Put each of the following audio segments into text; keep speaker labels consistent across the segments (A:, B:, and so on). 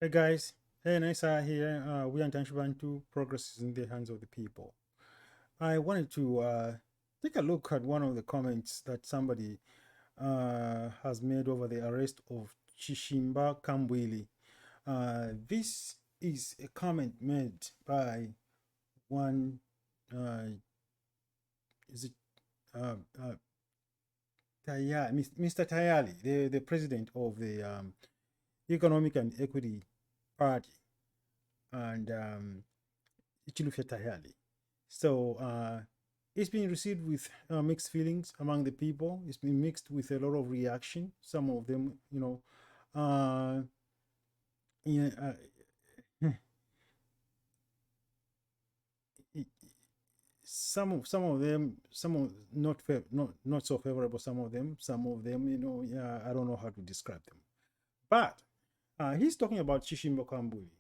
A: Hey guys, hey Nisa here. We are Tanshban 2, progress is in the hands of the people. I wanted to take a look at one of the comments that somebody has made over the arrest of Chishimba Kambwili. This is a comment made by one, uh, is it uh, uh, Tayali, Mr. Tayali, the president of the Economic and Equity Party, and Chilufya Tayali. So it's been received with mixed feelings among the people. It's been mixed with a lot of reaction. Some of them, uh, yeah, some of them, not so favorable. Some of them, yeah, I don't know how to describe them. But he's talking about Chishimba Kambwili,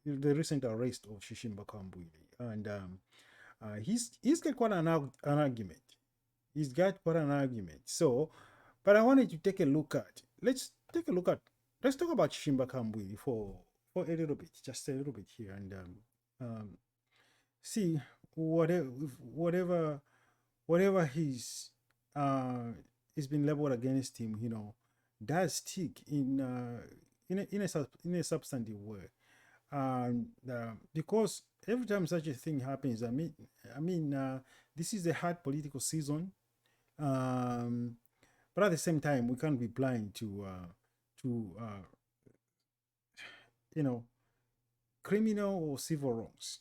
A: the recent arrest of Chishimba Kambwili, and he's got quite an argument. He's got quite an argument. So, but I wanted to take a look at. Let's take a look at. Let's talk about Chishimba Kambwili for a little bit, just a little bit here, and see whatever whatever he's been leveled against him, does stick in a substantive way. And because every time such a thing happens, this is a hard political season, um, but at the same time, we can't be blind to you know criminal or civil wrongs,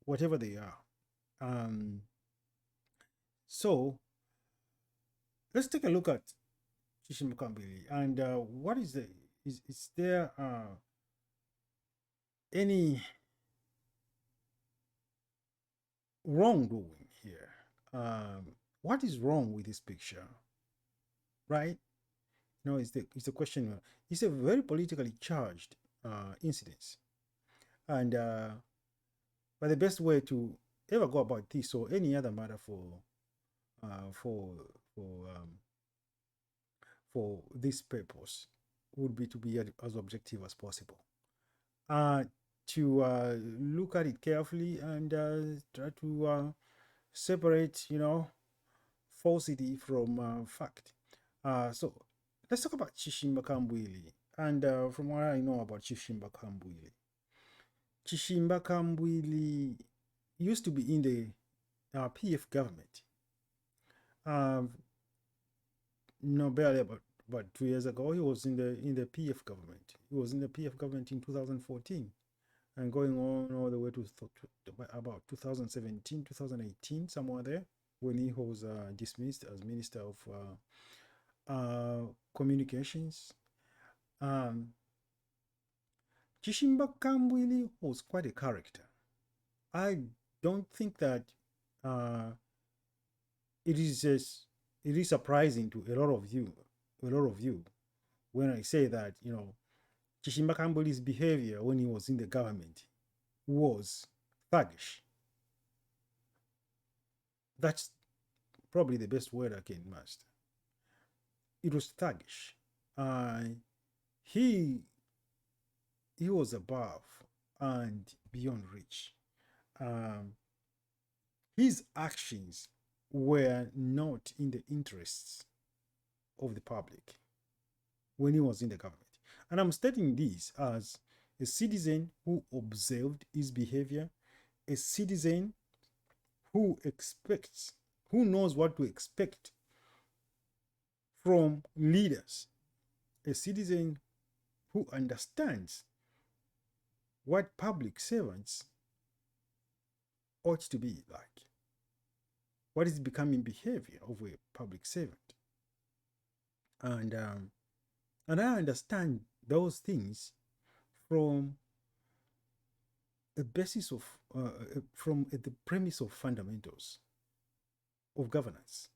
A: whatever they are. Um, so let's take a look at Chishimba Kambwili and what is there any wrongdoing here? What is wrong with this picture, right? No, it's the question. It's a very politically charged incident, and but the best way to ever go about this or any other matter uh, for for um, for this purpose would be to be as objective as possible. Uh, to look at it carefully and try to separate, falsity from fact. So let's talk about Chishimba Kambwili. And from what I know about Chishimba Kambwili, Chishimba Kambwili used to be in the PF government. Um, no, barely about 2 years ago, he was in the PF government. He was in the PF government in 2014 and going on all the way to about 2017, 2018, somewhere there, when he was dismissed as Minister of Communications. Um, Chishimba Kambwili was quite a character. I don't think that uh, it is just, it is surprising to a lot of you, when I say that Chishimba Kambwili's behavior when he was in the government was thuggish. That's probably the best word I can master. It was thuggish. Uh, he he was above and beyond reach. Um, his actions were not in the interests of the public when he was in the government. And I'm stating this as a citizen who observed his behavior, a citizen who expects, who knows what to expect from leaders, a citizen who understands what public servants ought to be like, what is becoming behavior of a public servant. And I understand those things from a basis of from the premise of fundamentals of governance.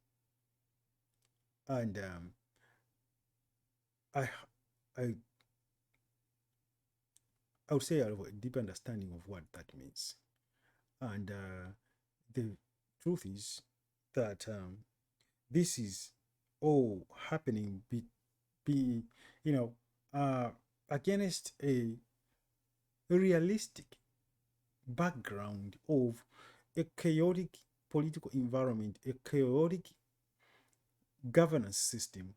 A: And I I I would say I have a deep understanding of what that means. And the truth is that this is all happening be you know against a realistic background of a chaotic political environment, a chaotic governance system,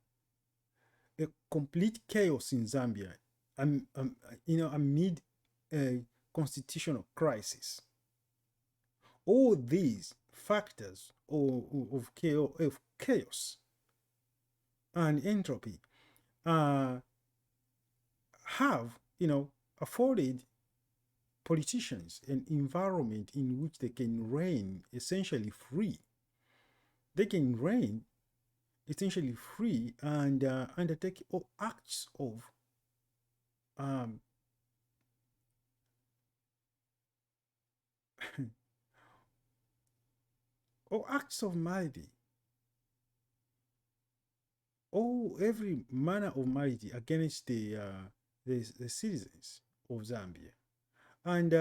A: a complete chaos in Zambia, amid a constitutional crisis. All these factors of chaos and entropy have, afforded politicians an environment in which they can reign essentially free. They can reign essentially free and undertake all acts of um, all acts of malady, every manner of malady against the citizens of Zambia. And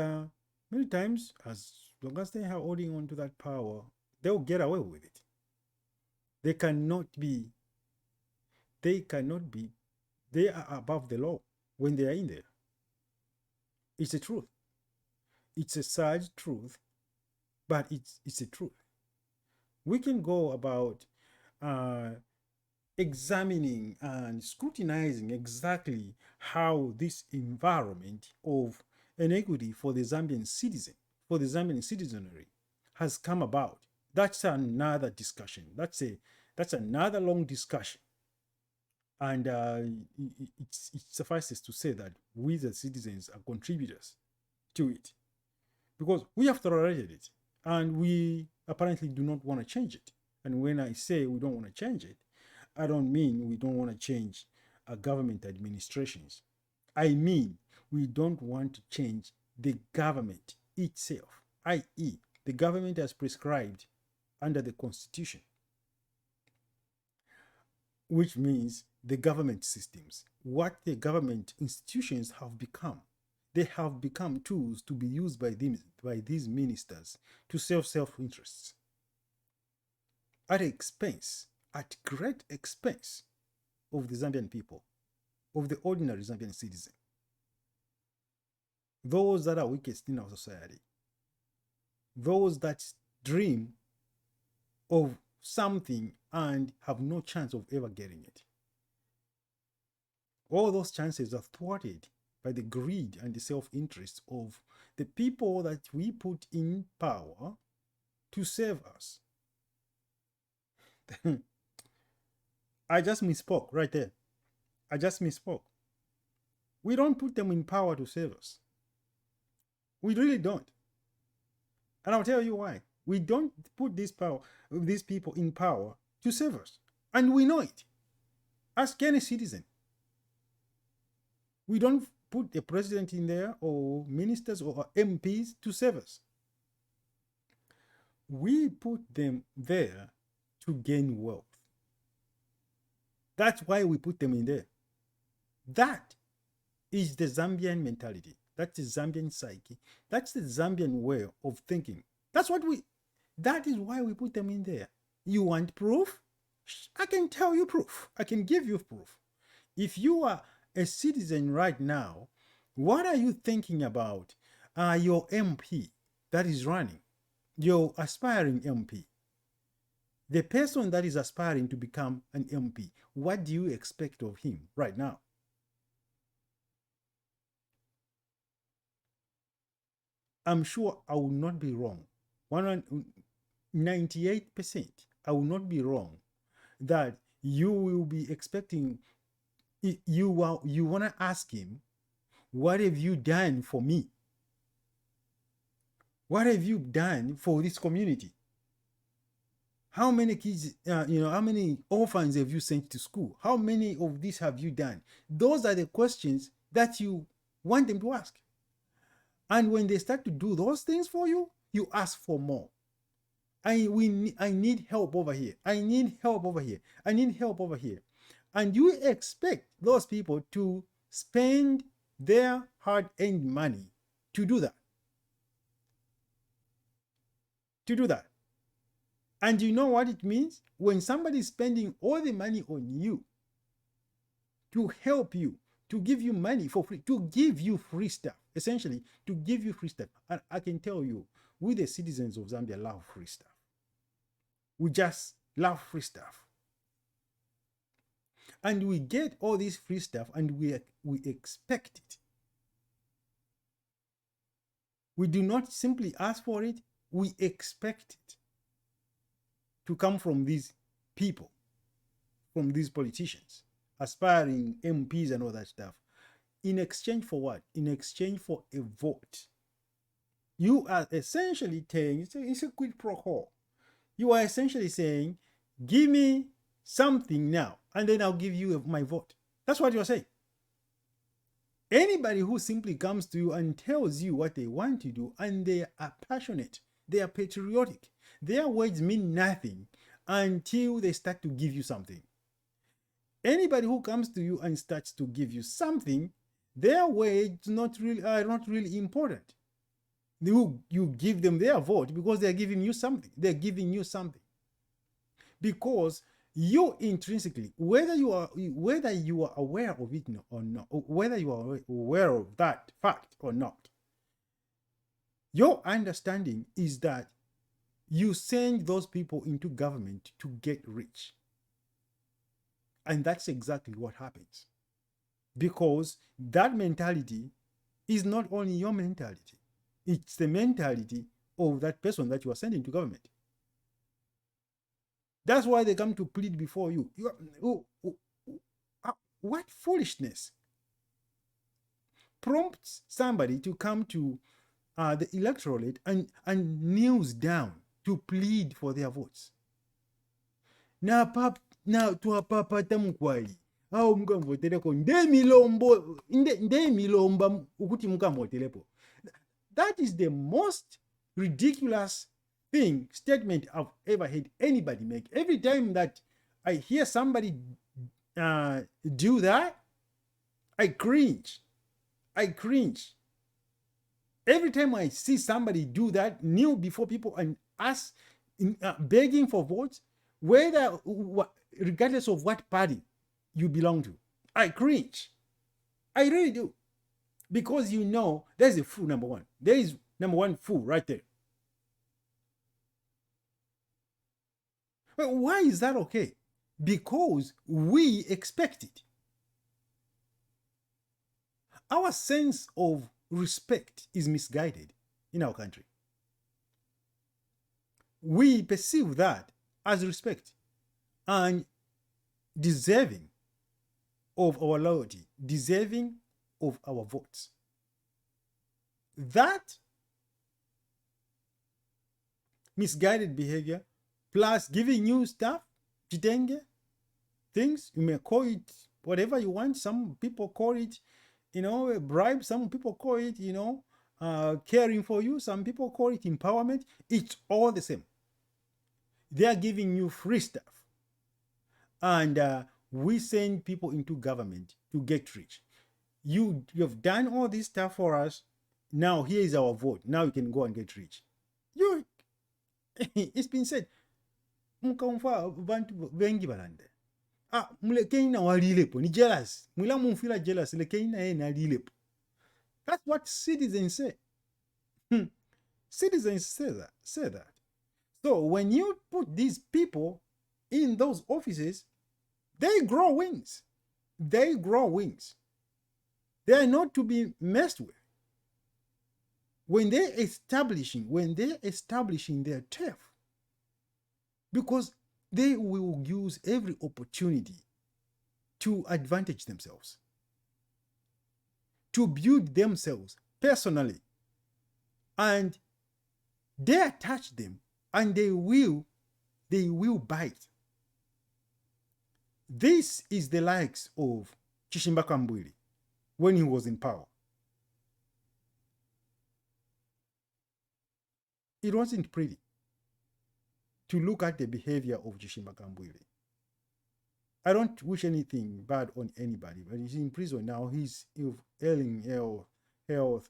A: many times, as long as they are holding on to that power, they'll get away with it. They cannot be, they are above the law when they are in there. It's a truth. It's a sad truth, but it's a truth. We can go about examining and scrutinizing exactly how this environment of inequity for the Zambian citizen, for the Zambian citizenry, has come about. That's another discussion. That's another long discussion. And it suffices to say that we, the citizens, are contributors to it because we have tolerated it and we apparently do not want to change it. And when I say we don't want to change it, I don't mean we don't want to change government administrations. I mean we don't want to change the government itself, i.e., the government as prescribed under the Constitution, which means the government systems, what the government institutions have become. They have become tools to be used by these ministers to serve self-interests at expense, at great expense of the Zambian people, of the ordinary Zambian citizen, those that are weakest in our society, those that dream of something and have no chance of ever getting it. All those chances are thwarted by the greed and the self-interest of the people that we put in power to serve us. I just misspoke right there. I just misspoke. We don't put them in power to serve us. We really don't. And I'll tell you why. We don't put these people in power to serve us. And we know it. Ask any citizen. We don't put a president in there or ministers or MPs to serve us. We put them there to gain wealth. That's why we put them in there. That is the Zambian mentality. That's the Zambian psyche. That's the Zambian way of thinking. That is why we put them in there. You want proof? I can tell you proof. I can give you proof. If you are a citizen right now, what are you thinking about your MP that is running, your aspiring MP? The person that is aspiring to become an MP, what do you expect of him right now? I'm sure I will not be wrong. 98%, I will not be wrong that you will be expecting, you want to ask him, what have you done for me? What have you done for this community? How many kids, how many orphans have you sent to school? How many of these have you done? Those are the questions that you want them to ask. And when they start to do those things for you, you ask for more. I need help over here. I need help over here. I need help over here. And you expect those people to spend their hard-earned money to do that. To do that. And you know what it means? When somebody is spending all the money on you to help you, to give you money for free, to give you free stuff, essentially, to give you free stuff. And I can tell you, we, the citizens of Zambia, love free stuff. We just love free stuff. And we get all this free stuff and we expect it. We do not simply ask for it, we expect it to come from these people, from these politicians, aspiring MPs and all that stuff. In exchange for what? In exchange for a vote. You are essentially saying, it's a quid pro quo. You are essentially saying, give me something now, and then I'll give you my vote. That's what you're saying. Anybody who simply comes to you and tells you what they want to do, and they are passionate, they are patriotic, their words mean nothing until they start to give you something. Anybody who comes to you and starts to give you something, their words are not really important. You give them their vote because they're giving you something. They're giving you something. Because you intrinsically, whether you are aware of it or not, whether you are aware of that fact or not, your understanding is that you send those people into government to get rich. And that's exactly what happens. Because that mentality is not only your mentality, it's the mentality of that person that you are sending to government. That's why they come to plead before you. What foolishness prompts somebody to come to the electorate and kneels down to plead for their votes? Na tuwapapata mkwali au mkamvoteleko nde milomba ukuti mkamvotelepo. That is the most ridiculous statement I've ever heard anybody make. Every time that I hear somebody do that, I cringe. Every time I see somebody do that, kneel before people and ask, begging for votes, regardless of what party you belong to, I cringe. I really do. Because you know, there's a fool, number one. There is number one fool right there. But why is that okay? Because we expect it. Our sense of respect is misguided in our country. We perceive that as respect and deserving of our loyalty, deserving of our votes. That misguided behavior, plus giving you stuff, chitenge, things, you may call it whatever you want. Some people call it, a bribe. Some people call it, caring for you. Some people call it empowerment. It's all the same. They are giving you free stuff. And we send people into government to get rich. You have done all this stuff for us. Now here is our vote. Now you can go and get rich. It's been said. Mkamfa bantu bengi balande. Mulekeni na walilepo. Ni jealous. Mula mumfila jealous. Lekeni na na lilepo. That's what citizens say. Citizens say that. So when you put these people in those offices, they grow wings. They grow wings. They are not to be messed with. When they're establishing their turf, because they will use every opportunity to advantage themselves, to build themselves personally, and they attach them, and they will bite. This is the likes of Chishimba Kambwili when he was in power. It wasn't pretty to look at the behavior of Chishimba Kambwili. I don't wish anything bad on anybody, but he's in prison now. He's ailing health.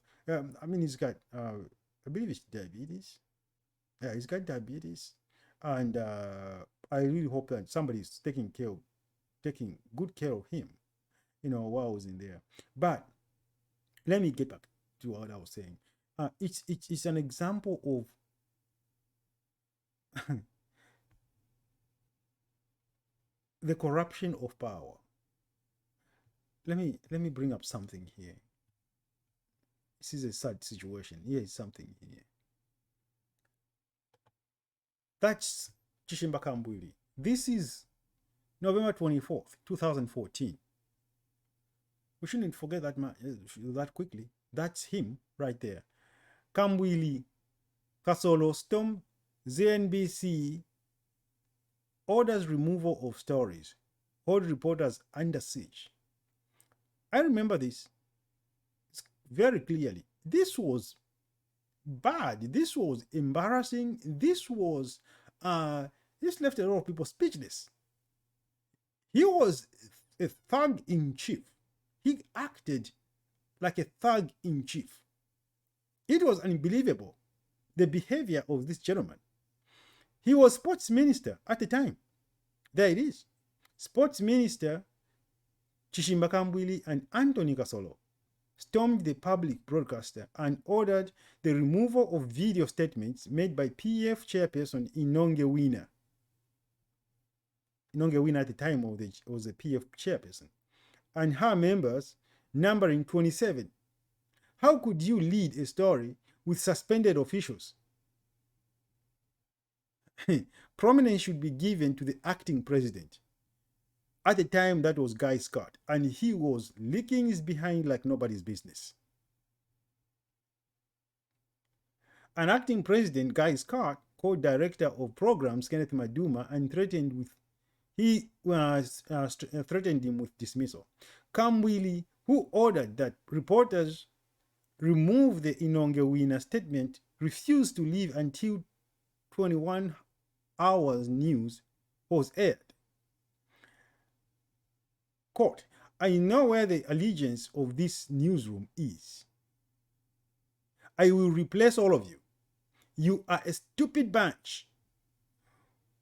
A: He's got, I believe it's diabetes. Yeah, he's got diabetes. And I really hope that somebody is taking good care of him. while I was in there. But let me get back to what I was saying. It's an example of the corruption of power. Let me bring up something here. This is a sad situation. Here is something here. That's Chishimba Kambwili. This is November 24th, 2014. We shouldn't forget that quickly. That's him right there. Kambwili, Kasolo Storm, ZNBC orders removal of stories, hold reporters under siege. I remember this very clearly. This was bad. This was embarrassing. This left a lot of people speechless. He was a thug in chief. He acted like a thug in chief. It was unbelievable, the behavior of this gentleman. He was sports minister at the time. There it is. Sports minister Chishimba Kambwili and Anthony Kasolo stormed the public broadcaster and ordered the removal of video statements made by PF chairperson Inonge Wina. Inonge Wina at the time was the PF chairperson, and her members, numbering 27. How could you lead a story with suspended officials? Prominence should be given to the acting president. At the time, that was Guy Scott, and he was licking his behind like nobody's business. An acting president, Guy Scott, co-director of programs, Kenneth Maduma, and threatened him with dismissal. Kambwili, who ordered that reporters remove the Inonge Wina statement, refused to leave until 21 hours news was aired. Quote, I know where the allegiance of this newsroom is. I will replace all of you. You are a stupid bunch.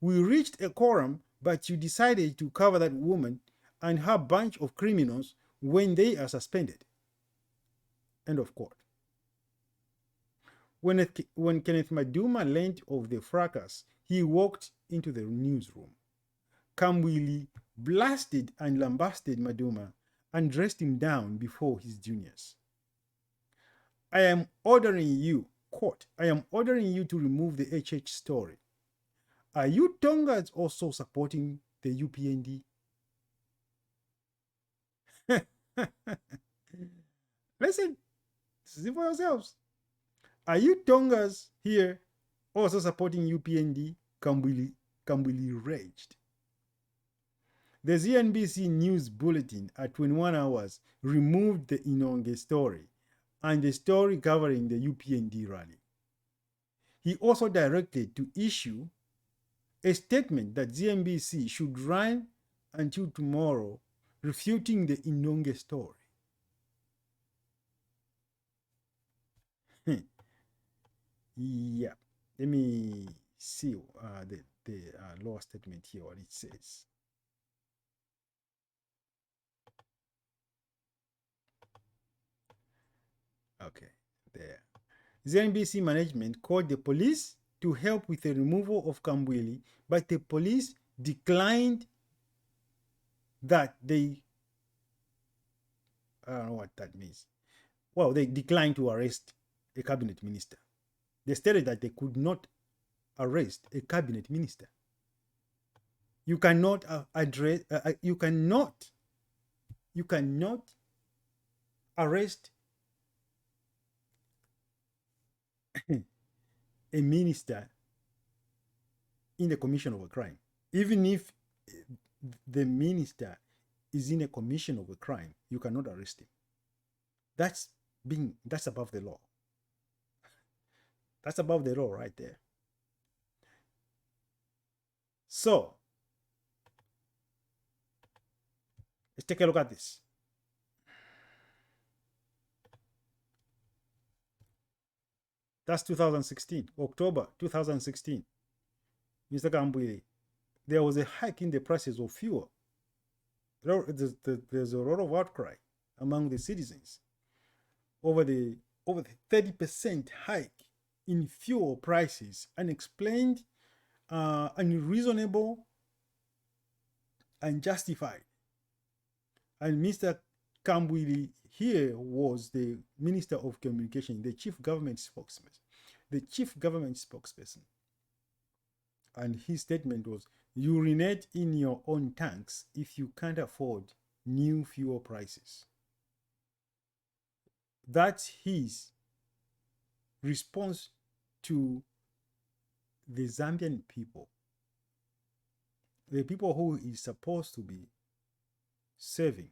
A: We reached a quorum, but you decided to cover that woman and her bunch of criminals when they are suspended. End of quote. When Kenneth Maduma learned of the fracas, he walked into the newsroom. Kambwili blasted and lambasted Maduma and dressed him down before his juniors. I am ordering you, quote, I am ordering you to remove the HH story. Are you Tongas also supporting the UPND? Listen, see for yourselves. Are you Tongas here also supporting UPND? Kambwili raged. The ZNBC News Bulletin at 21 hours removed the Inonge story and the story covering the UPND rally. He also directed to issue a statement that ZNBC should run until tomorrow, refuting the Inonge story. Yeah, let me see the law statement here, what it says. Okay, there. ZNBC management called the police to help with the removal of Kambwili, but the police declined that I don't know what that means. Well, they declined to arrest a cabinet minister. They stated that they could not arrest a cabinet minister. You cannot you cannot arrest a minister in the commission of a crime. Even if the minister is in a commission of a crime, you cannot arrest him. That's above the law. That's above the law right there. So let's take a look at this. That's 2016, October 2016. Mr. Kambwili, there was a hike in the prices of fuel. there's a lot of outcry among the citizens over the 30% hike in fuel prices, unexplained, unreasonable, unjustified. And Mr. Kambwili here was the Minister of Communication, the chief government spokesman, And his statement was, urinate in your own tanks if you can't afford new fuel prices. That's his response to the Zambian people, the people who he's supposed to be serving.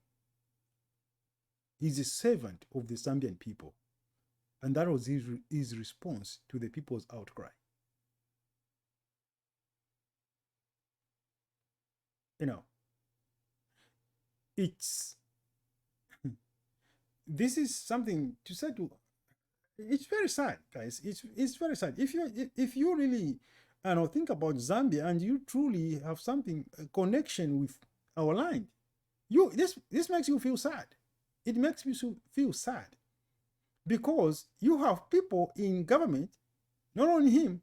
A: He's a servant of the Zambian people. And that was his response to the people's outcry. You know, it's this is something to say to. It's very sad, guys. It's very sad. If you really, think about Zambia and you truly have something a connection with our land, this makes you feel sad. It makes me feel sad because you have people in government, not only him,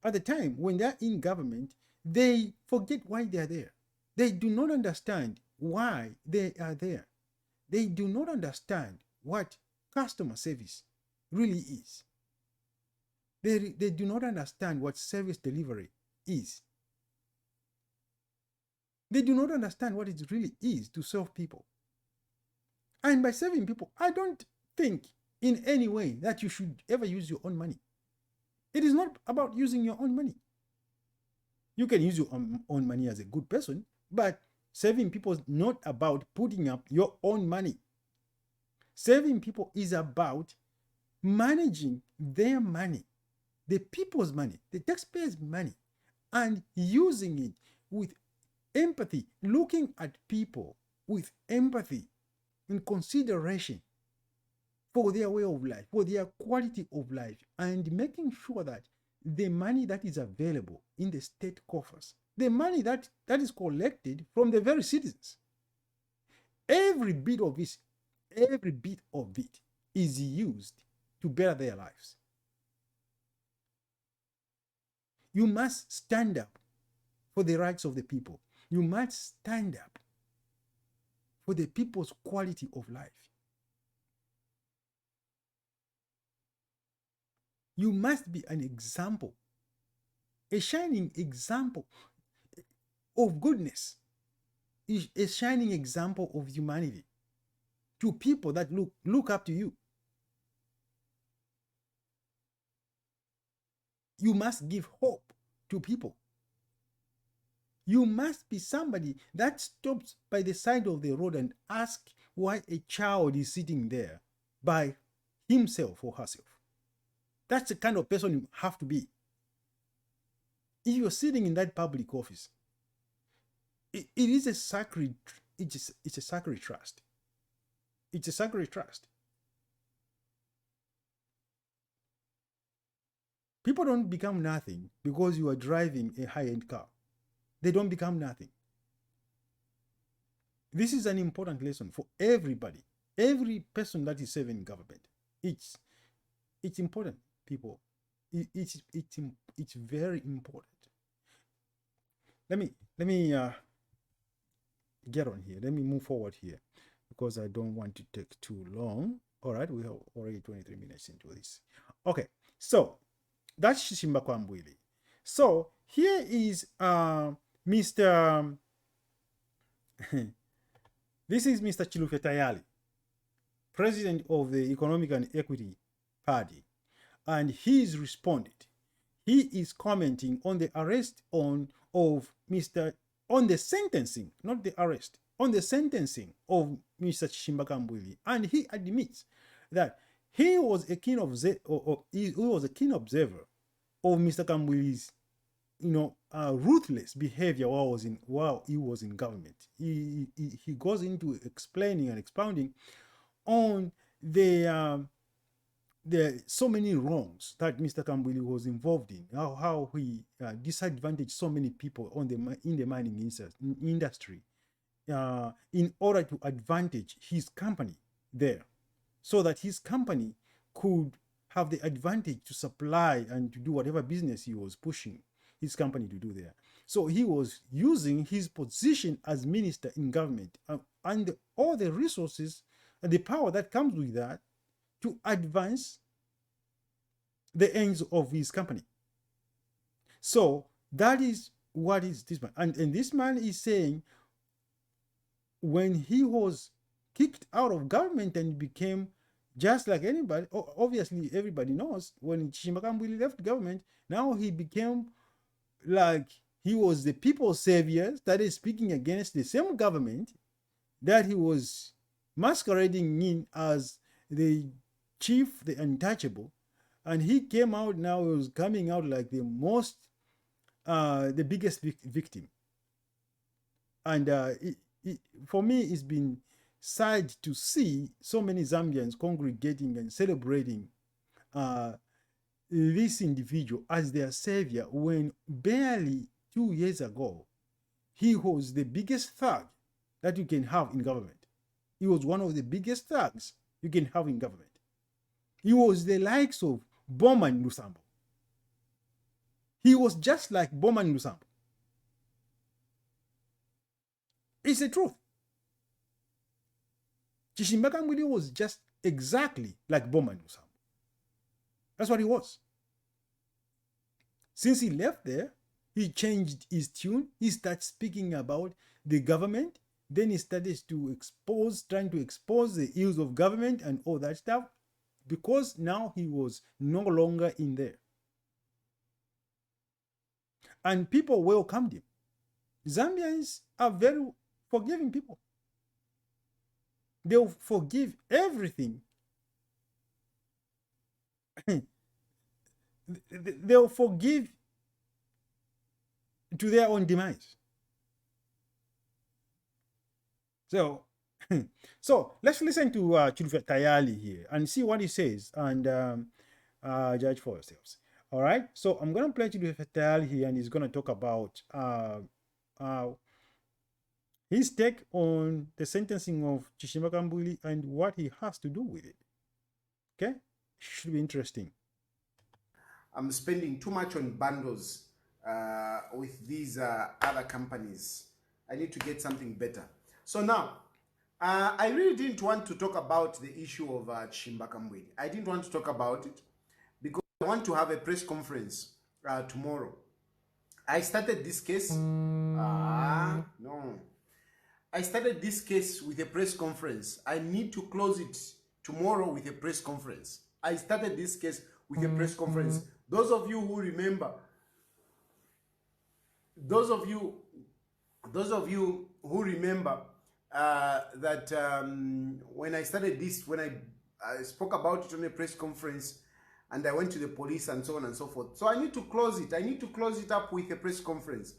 A: at the time when they're in government, they forget why they're there. They do not understand why they are there. They do not understand what customer service really is. They do not understand what service delivery is. They do not understand what it really is to serve people. And by serving people, I don't think in any way that you should ever use your own money. It is not about using your own money. You can use your own money as a good person, but serving people is not about putting up your own money. Serving people is about managing their money, the people's money, the taxpayers' money, and using it with empathy, looking at people with empathy and consideration for their way of life, for their quality of life, and making sure that the money that is available in the state coffers, the money that is collected from the very citizens, every bit of it is used to better their lives. You must stand up for the rights of the people. You must stand up for the people's quality of life. You must be an example, a shining example of goodness, a shining example of humanity to people that look up to you. You must give hope to people. You must be somebody that stops by the side of the road and asks why a child is sitting there by himself or herself. That's the kind of person you have to be. If you're sitting in that public office, it is a sacred, it's a sacred trust. It's a sacred trust. People don't become nothing because you are driving a high-end car. They don't become nothing. This is an important lesson for everybody, every person that is serving government. It's important, people. It's very important. Let me get on here. Let me move forward here because I don't want to take too long. All right, we have already 23 minutes into this. Okay, so that's Chishimba Kambwili. So here is Mr. This is Mr. Chilufya Tayali, president of the Economic and Equity Party, and he's responded. He is commenting on the arrest on the sentencing, not the arrest, on the sentencing of Mr. Chishimba Kambwili, and he admits that he was a keen observer of Mr. Kambwili's, ruthless behavior while he was in government. He goes into explaining and expounding on the so many wrongs that Mr. Kambwili was involved in, how he disadvantaged so many people in the mining industry, in order to advantage his company there, so that his company could have the advantage to supply and to do whatever business he was pushing his company to do there. So he was using his position as minister in government and all the resources and the power that comes with that to advance the ends of his company. So that is what is this man. And this man is saying when he was kicked out of government and became just like anybody, obviously everybody knows when Chishimba Kambwili left government, now he became like he was the people's savior, started speaking against the same government that he was masquerading in as the chief, the untouchable. And he came out now, he was coming out like the most, the biggest victim. And for me, it's been sad to see so many Zambians congregating and celebrating this individual as their savior when barely 2 years ago, he was the biggest thug that you can have in government. He was one of the biggest thugs you can have in government. He was the likes of Bowman Lusambo. He was just like Bowman Lusambo. It's the truth. Chishimba Kambwili was just exactly like Bowman Lusambo. That's what he was. Since he left there, he changed his tune. He started speaking about the government. Then he started to trying to expose the ills of government and all that stuff, because now he was no longer in there. And people welcomed him. Zambians are very forgiving people. They'll forgive everything. They'll forgive to their own demise. So, so let's listen to Chilufya Tayali here and see what he says and judge for yourselves. All right. So I'm going to play Chilufya Tayali here, and he's going to talk about his take on the sentencing of Chishimba Kambwili and what he has to do with it. Okay, should be interesting.
B: I'm spending too much on bundles with these other companies. I need to get something better. So now, I really didn't want to talk about the issue of Chishimba Kambwili. I didn't want to talk about it because I want to have a press conference tomorrow. I started this case. No. I started this case with a press conference. I need to close it tomorrow with a press conference. I started this case with a press conference. Those of you who remember, that when I started this, when I spoke about it on a press conference, and I went to the police and so on and so forth. So I need to close it. I need to close it up with a press conference.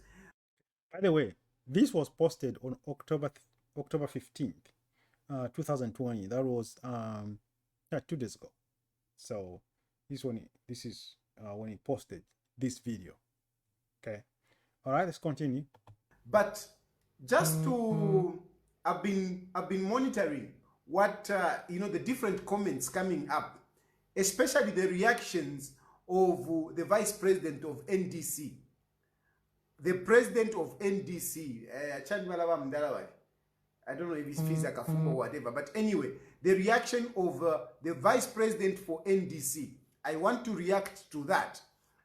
A: By the way, this was posted on October 15th, 2020. That was 2 days ago. So this is when he posted this video. Okay. All right, let's continue.
B: But just to I've been monitoring what the different comments coming up, especially the reactions of the vice president of NDC. The president of NDC, I don't know if it's Fizaka or whatever, but anyway, the reaction of the vice president for NDC, I want to react to that.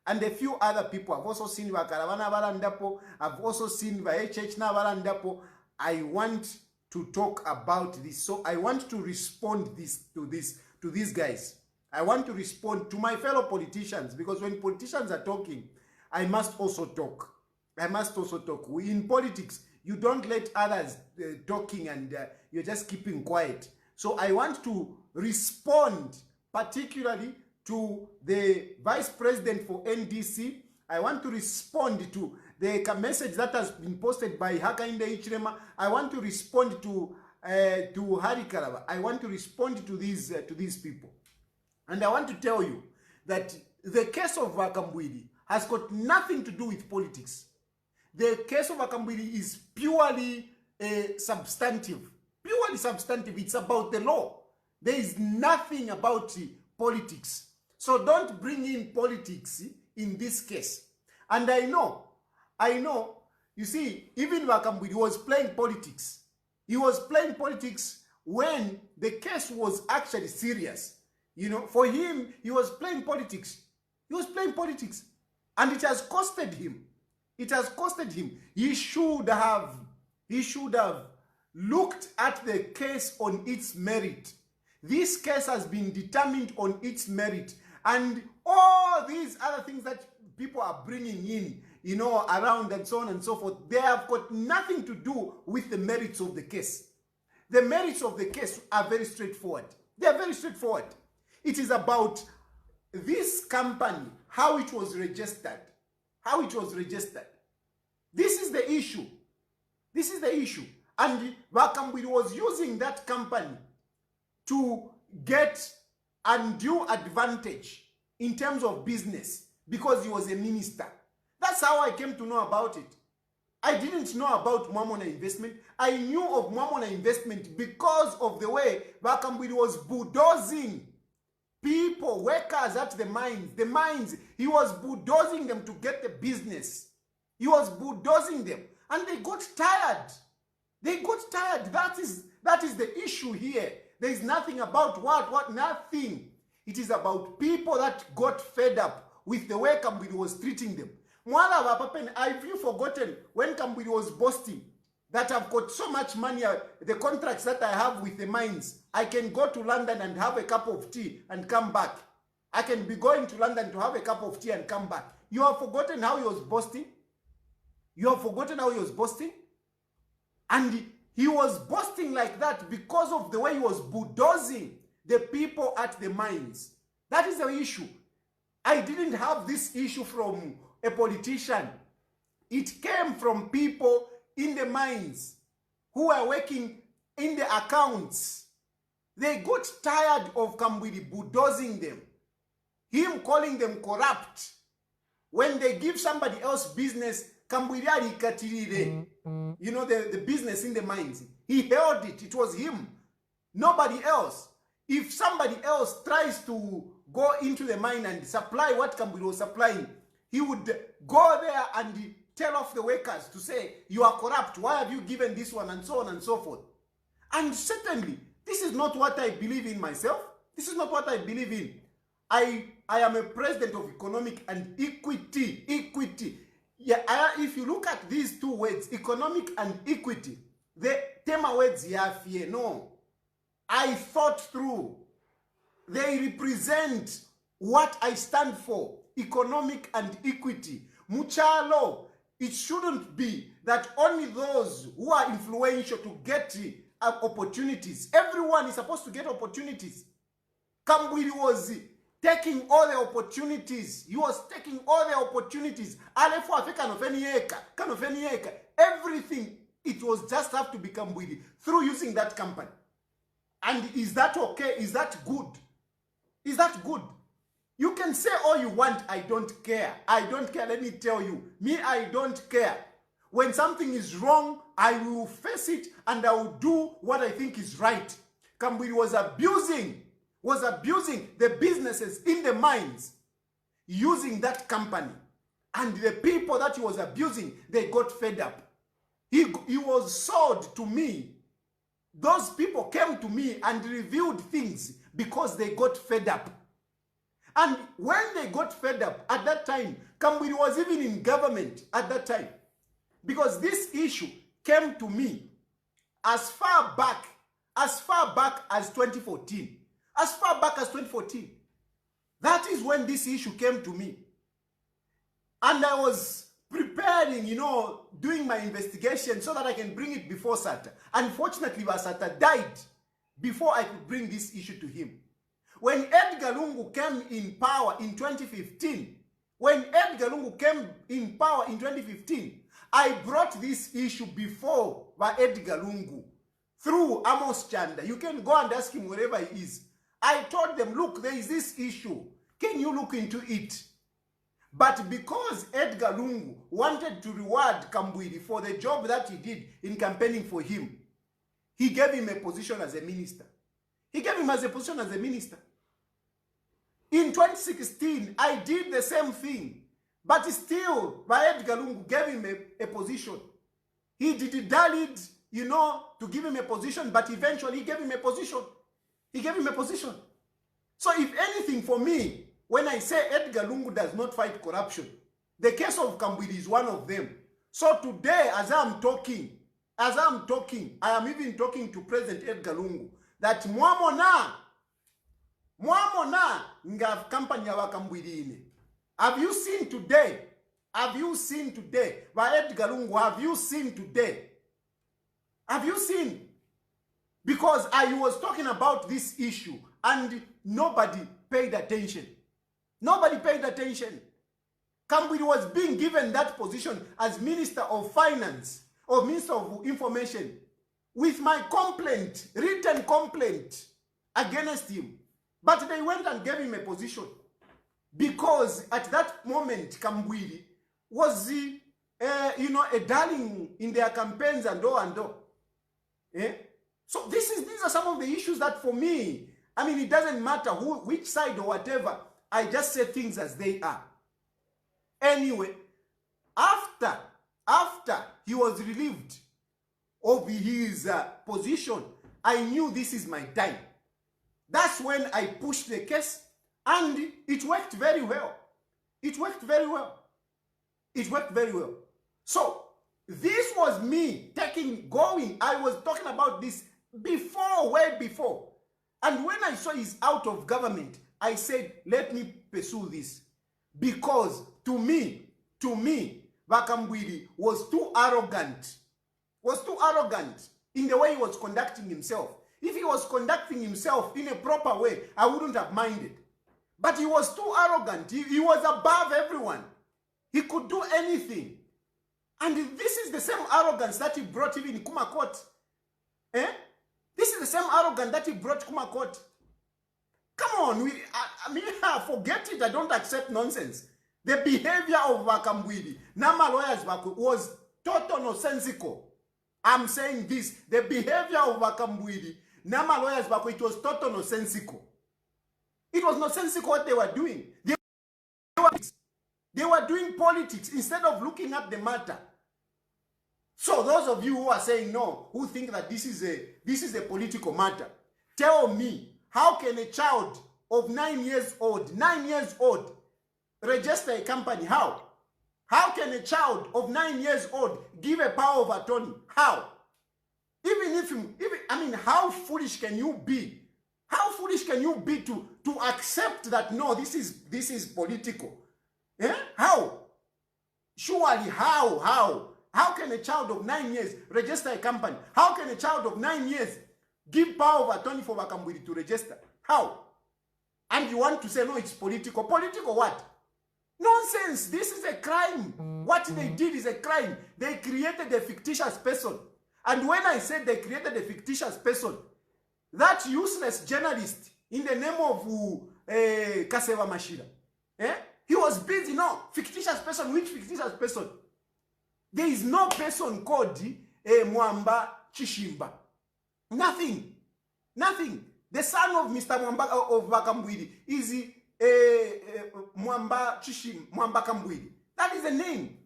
B: And a few other people. I've also seen Vakaravana Varandapo, I've also seen Vahechechna Varandapo. I want to talk about this. So I want to respond to these guys. I want to respond to my fellow politicians, because when politicians are talking, I must also talk. I must also talk. In politics, you don't let others talking and you're just keeping quiet. So I want to respond particularly to the vice president for NDC. I want to respond to the message that has been posted by Hakainde Hichilema. I want to respond to Hari Kalaba. I want to respond to these people. And I want to tell you that the case of Kambwili has got nothing to do with politics. The case of Kambwili is purely substantive, purely substantive. It's about the law. There is nothing about politics. So don't bring in politics in this case. And I know, you see, even Kambwili was playing politics. He was playing politics when the case was actually serious. You know, for him, he was playing politics. He was playing politics. And it has costed him. It has costed him. He should have looked at the case on its merit. This case has been determined on its merit. And all these other things that people are bringing in, you know, around and so on and so forth, they have got nothing to do with the merits of the case. The merits of the case are very straightforward. They are very straightforward. It is about this company, how it was registered. How it was registered. This is the issue. This is the issue. And Kambwili was using that company to get undue advantage in terms of business because he was a minister. That's how I came to know about it. I didn't know about Mwamona investment. I knew of Mwamona investment because of the way Kambwili was bulldozing people, workers at the mines. The mines, he was bulldozing them to get the business. He was bulldozing them. And they got tired. They got tired. That is the issue here. There is nothing about nothing. It is about people that got fed up with the way Kambwili was treating them. Have you forgotten when Kambwili was boasting that I've got so much money, the contracts that I have with the mines, I can go to London and have a cup of tea and come back. I can be going to London to have a cup of tea and come back. You have forgotten how he was boasting? You have forgotten how he was boasting? And he was boasting like that because of the way he was bulldozing the people at the mines. That is the issue. I didn't have this issue from a politician. It came from people in the mines who were working in the accounts. They got tired of Kambwili bulldozing them. Him calling them corrupt. When they give somebody else business, Kambwili alikatirire. You know, the business in the mines. He held it. It was him. Nobody else. If somebody else tries to go into the mine and supply what Kambwili was supplying, he would go there and tell off the workers to say, you are corrupt. Why have you given this one? And so on and so forth. And certainly, this is not what I believe in myself. This is not what I believe in. I am a president of economic and equity. Equity. Yeah, if you look at these two words, economic and equity, the tema words here, no. I thought through. They represent what I stand for. Economic and equity. Muchalo, it shouldn't be that only those who are influential to get opportunities. Everyone is supposed to get opportunities. Kambwili was taking all the opportunities. He was taking all the opportunities. Everything, it was just have to be Kambwili through using that company. And is that okay? Is that good? Is that good? You can say all you want, I don't care. I don't care, let me tell you. Me, I don't care. When something is wrong, I will face it and I will do what I think is right. Kambwili was abusing the businesses in the mines using that company. And the people that he was abusing, they got fed up. He was sold to me. Those people came to me and revealed things because they got fed up. And when they got fed up, at that time, Kambwili was even in government at that time. Because this issue came to me as far back as 2014. As far back as 2014. That is when this issue came to me. And I was preparing, you know, doing my investigation so that I can bring it before Sata. Unfortunately, Sata died before I could bring this issue to him. When Edgar Lungu came in power in 2015, I brought this issue before Edgar Lungu through Amos Chanda. You can go and ask him wherever he is. I told them, look, there is this issue. Can you look into it? But because Edgar Lungu wanted to reward Kambwili for the job that he did in campaigning for him, he gave him a position as a minister. He gave him as a position as a minister. In 2016, I did the same thing. But still, Edgar Lungu gave him a position. He dallied, you know, to give him a position, but eventually he gave him a position. He gave him a position. So if anything, for me, when I say Edgar Lungu does not fight corruption, the case of Kambwili is one of them. So today, as I'm talking, I am even talking to President Edgar Lungu, that mwamona nga company ya Kambwili ine. Have you seen today? Have you seen today? By Edgar Lungu, have you seen today? Have you seen? Because I was talking about this issue and nobody paid attention. Nobody paid attention. Kambwili was being given that position as Minister of Finance or Minister of Information with my complaint, written complaint against him. But they went and gave him a position. Because at that moment, Kambwili was, you know, a darling in their campaigns and all. Eh? So these are some of the issues that for me, I mean, it doesn't matter which side or whatever. I just say things as they are. Anyway, after he was relieved of his position, I knew this is my time. That's when I pushed the case, and it worked very well. It worked very well. It worked very well. So this was me going. I was talking about this before, way before. And when I saw he's out of government, I said, let me pursue this. Because to me, Kambwili was too arrogant. In the way he was conducting himself. If he was conducting himself in a proper way, I wouldn't have minded. But he was too arrogant. He was above everyone. He could do anything. And this is the same arrogance that he brought even in Kumakot. Eh? This is the same arrogance that he brought Kumakot. Come on, I mean, forget it. I don't accept nonsense. The behavior of Kambwili, Nama lawyers was total nonsensical. I'm saying this. The behavior of Kambwili, Nama lawyers, it was total nonsensical. It was nonsensical what they were doing. They were doing politics instead of looking at the matter. So those of you who are saying no, who think that this is a political matter, tell me, how can a child of 9 years old, register a company? How? How can a child of 9 years old give a power of attorney? How? I mean, how foolish can you be? How foolish can you be to accept that no, this is political? Eh? How? Surely, how? How can a child of 9 years register a company? How can a child of 9 years give power of attorney for Kambwili to register? How? And you want to say, no, it's political. Political what? Nonsense. This is a crime. What they did is a crime. They created a fictitious person. And when I said they created a fictitious person, that useless journalist in the name of Kaseva Mashira, he was busy. No, fictitious person. Which fictitious person? There is no person called Mwamba Chishimba. Nothing. The son of Mr. Mwamba of Kambwili is Mwamba Kambwili. That is the name.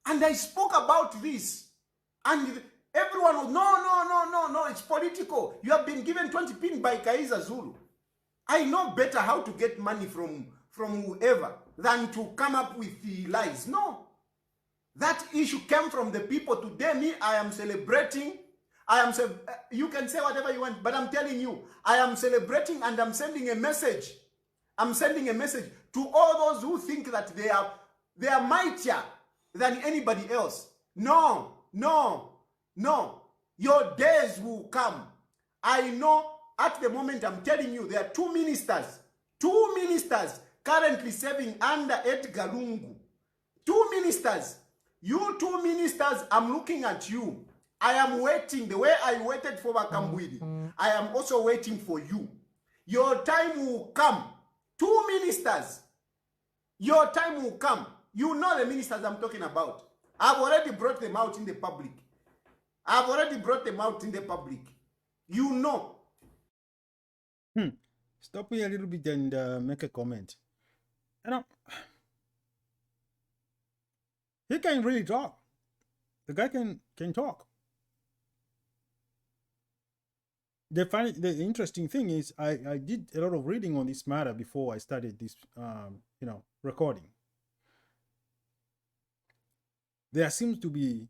B: And I spoke about this. And everyone was, no, it's political. You have been given 20 pin by Kaiza Zulu. I know better how to get money from whoever than to come up with the lies. No. That issue came from the people. Today, me, I am celebrating. You can say whatever you want, but I'm telling you, I am celebrating and I'm sending a message. I'm sending a message to all those who think that they are mightier than anybody else. No. Your days will come. I know at the moment I'm telling you, there are two ministers currently serving under Edgar Lungu. 2 ministers. You 2 ministers, I'm looking at you. I am waiting. The way I waited for Kambwili, I am also waiting for you. Your time will come. 2 ministers. Your time will come. You know the ministers I'm talking about. I've already brought them out in the public. You know.
A: Stop here a little bit and make a comment. You know, he can really talk. The guy can talk. The interesting thing is I did a lot of reading on this matter before I started this recording. There seems to be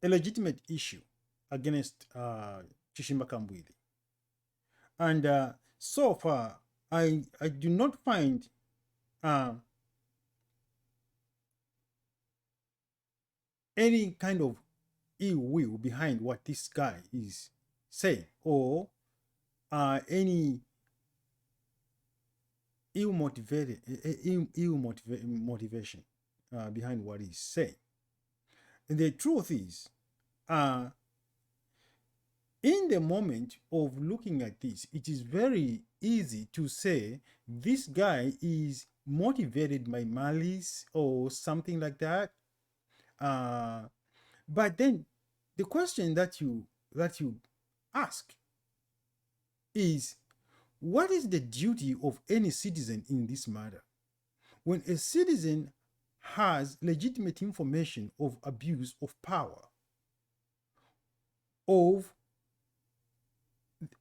A: a legitimate issue against Chishimba Kambwili. And so far, I do not find any kind of ill will behind what this guy is saying, or any ill motivation behind what he's saying. And the truth is, in the moment of looking at this, it is very easy to say this guy is motivated by malice or something like that. But then the question that you ask is, what is the duty of any citizen in this matter? When a citizen has legitimate information of abuse of power, of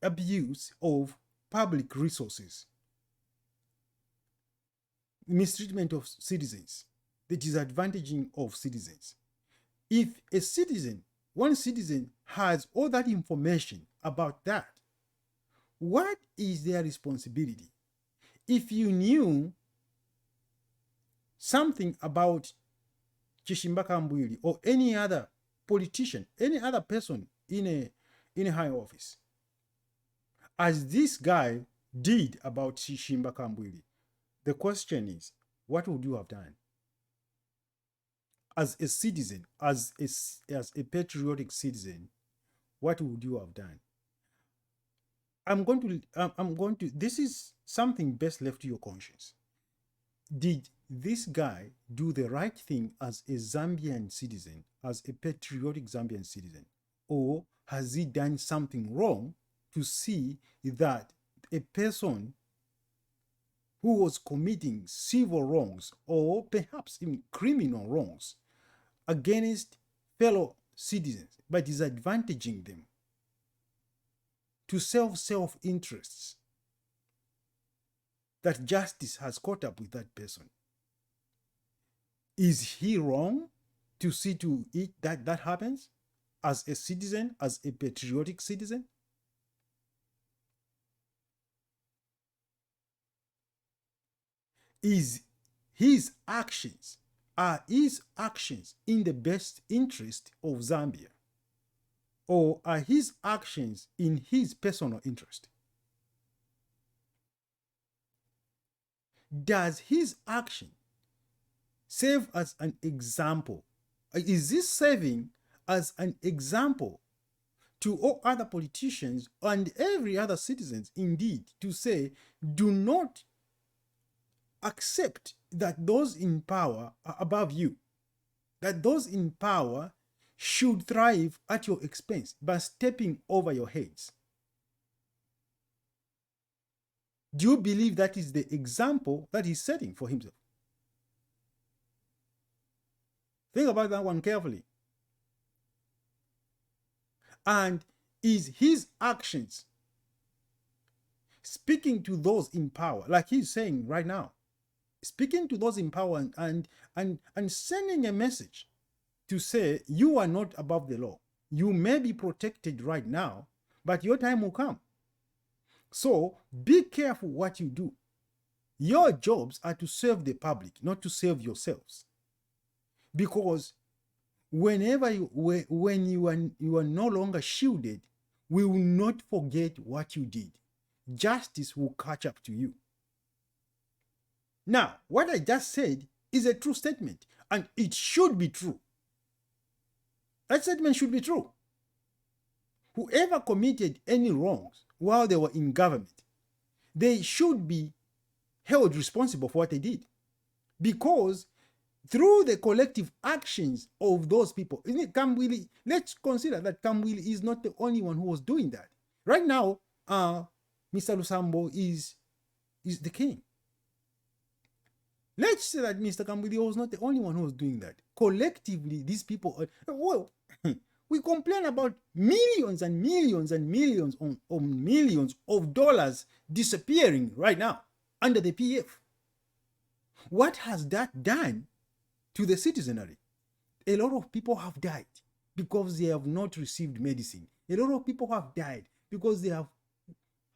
A: abuse of public resources, mistreatment of citizens, the disadvantaging of citizens. If one citizen has all that information about that, what is their responsibility? If you knew something about Chishimba Kambwili or any other politician, any other person in a high office, as this guy did about Chishimba Kambwili, the question is, what would you have done? As a citizen, as a patriotic citizen, what would you have done? I'm going to, this is something best left to your conscience. Did this guy do the right thing as a Zambian citizen, as a patriotic Zambian citizen? Or has he done something wrong to see that a person who was committing civil wrongs or perhaps even criminal wrongs against fellow citizens by disadvantaging them to self-interests, that justice has caught up with that person? Is he wrong to see to it that that happens as a citizen, as a patriotic citizen? Are his actions in the best interest of Zambia? Or are his actions in his personal interest? Does his action serve as an example? Is this serving as an example to all other politicians and every other citizens, indeed, to say, do not accept that those in power are above you, that those in power should thrive at your expense by stepping over your heads? Do you believe that is the example that he's setting for himself? Think about that one carefully. And is his actions speaking to those in power, like he's saying right now, speaking to those in power and sending a message to say, you are not above the law. You may be protected right now, but your time will come. So be careful what you do. Your jobs are to serve the public, not to serve yourselves. Because whenever when you are no longer shielded, we will not forget what you did. Justice will catch up to you. Now, what I just said is a true statement, and it should be true. That statement should be true. Whoever committed any wrongs while they were in government, they should be held responsible for what they did. Because through the collective actions of those people, isn't it Kambwili? Let's consider that Kambwili is not the only one who was doing that. Right now, Mr. Lusambo is the king. Let's say that Mr. Kambwili was not the only one who was doing that. Collectively, these people, well, we complain about millions and millions and millions on millions of dollars disappearing right now under the PF. What has that done to the citizenry? A lot of people have died because they have not received medicine. A lot of people have died because they've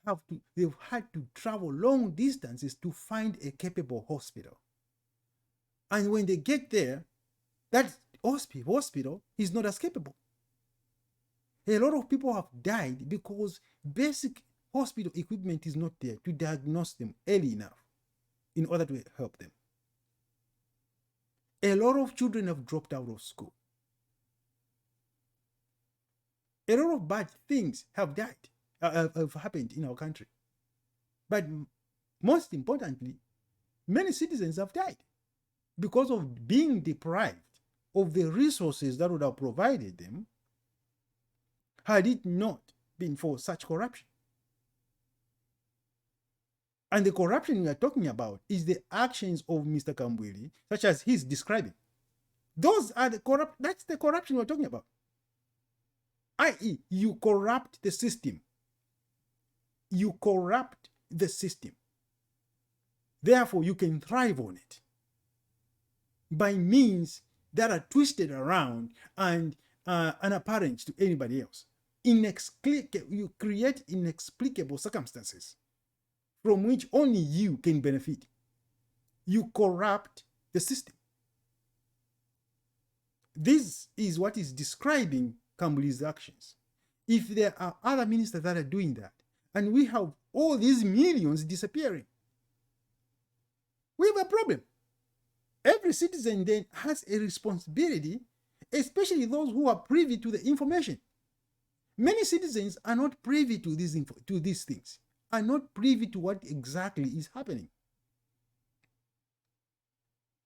A: had to travel long distances to find a capable hospital. And when they get there, that hospital is not as capable. A lot of people have died because basic hospital equipment is not there to diagnose them early enough in order to help them. A lot of children have dropped out of school. A lot of bad things have happened in our country. But most importantly, many citizens have died because of being deprived of the resources that would have provided them had it not been for such corruption. And the corruption we are talking about is the actions of Mr. Kambwili, such as he's describing. Those are that's the corruption we're talking about. I.e., you corrupt the system. You corrupt the system. Therefore, you can thrive on it by means that are twisted around and unapparent to anybody else. You create inexplicable circumstances from which only you can benefit. You corrupt the system. This is what is describing Kambwili's actions. If there are other ministers that are doing that, and we have all these millions disappearing, we have a problem. Every citizen then has a responsibility, especially those who are privy to the information. Many citizens are not privy to these things, are not privy to what exactly is happening.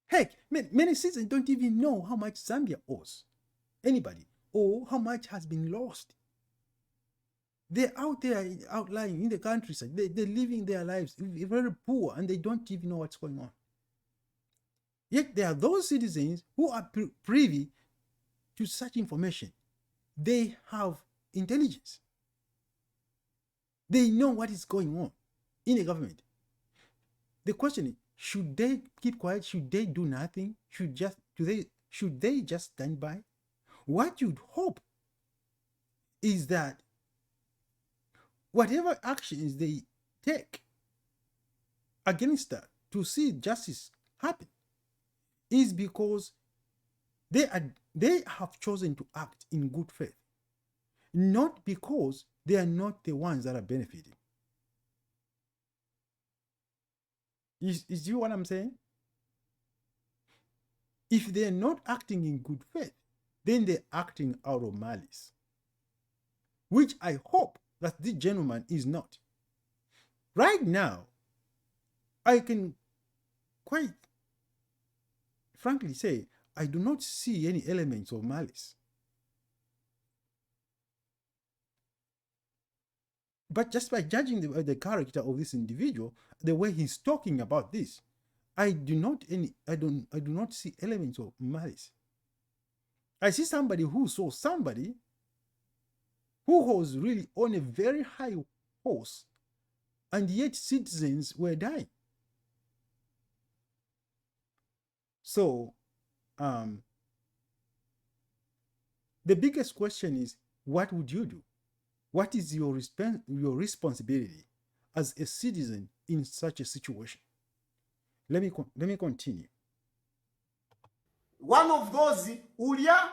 A: Heck, many citizens don't even know how much Zambia owes anybody or how much has been lost. They're out there, outlying in the countryside. They're living their lives very poor and they don't even know what's going on. Yet there are those citizens who are privy to such information. They have intelligence. They know what is going on in the government. The question is, should they keep quiet? Should they do nothing? Should they just stand by? What you'd hope is that whatever actions they take against that to see justice happen is because they have chosen to act in good faith, not because they are not the ones that are benefiting. Is you what I'm saying? If they're not acting in good faith, then they're acting out of malice, which I hope that this gentleman is not. Right now, I can quite frankly say I do not see any elements of malice. But just by judging the character of this individual, the way he's talking about this, I do not see elements of malice. I see somebody who saw somebody who was really on a very high horse, and yet citizens were dying. So, the biggest question is, what would you do? What is your responsibility as a citizen in such a situation? Let me continue.
B: One of those, Ulia,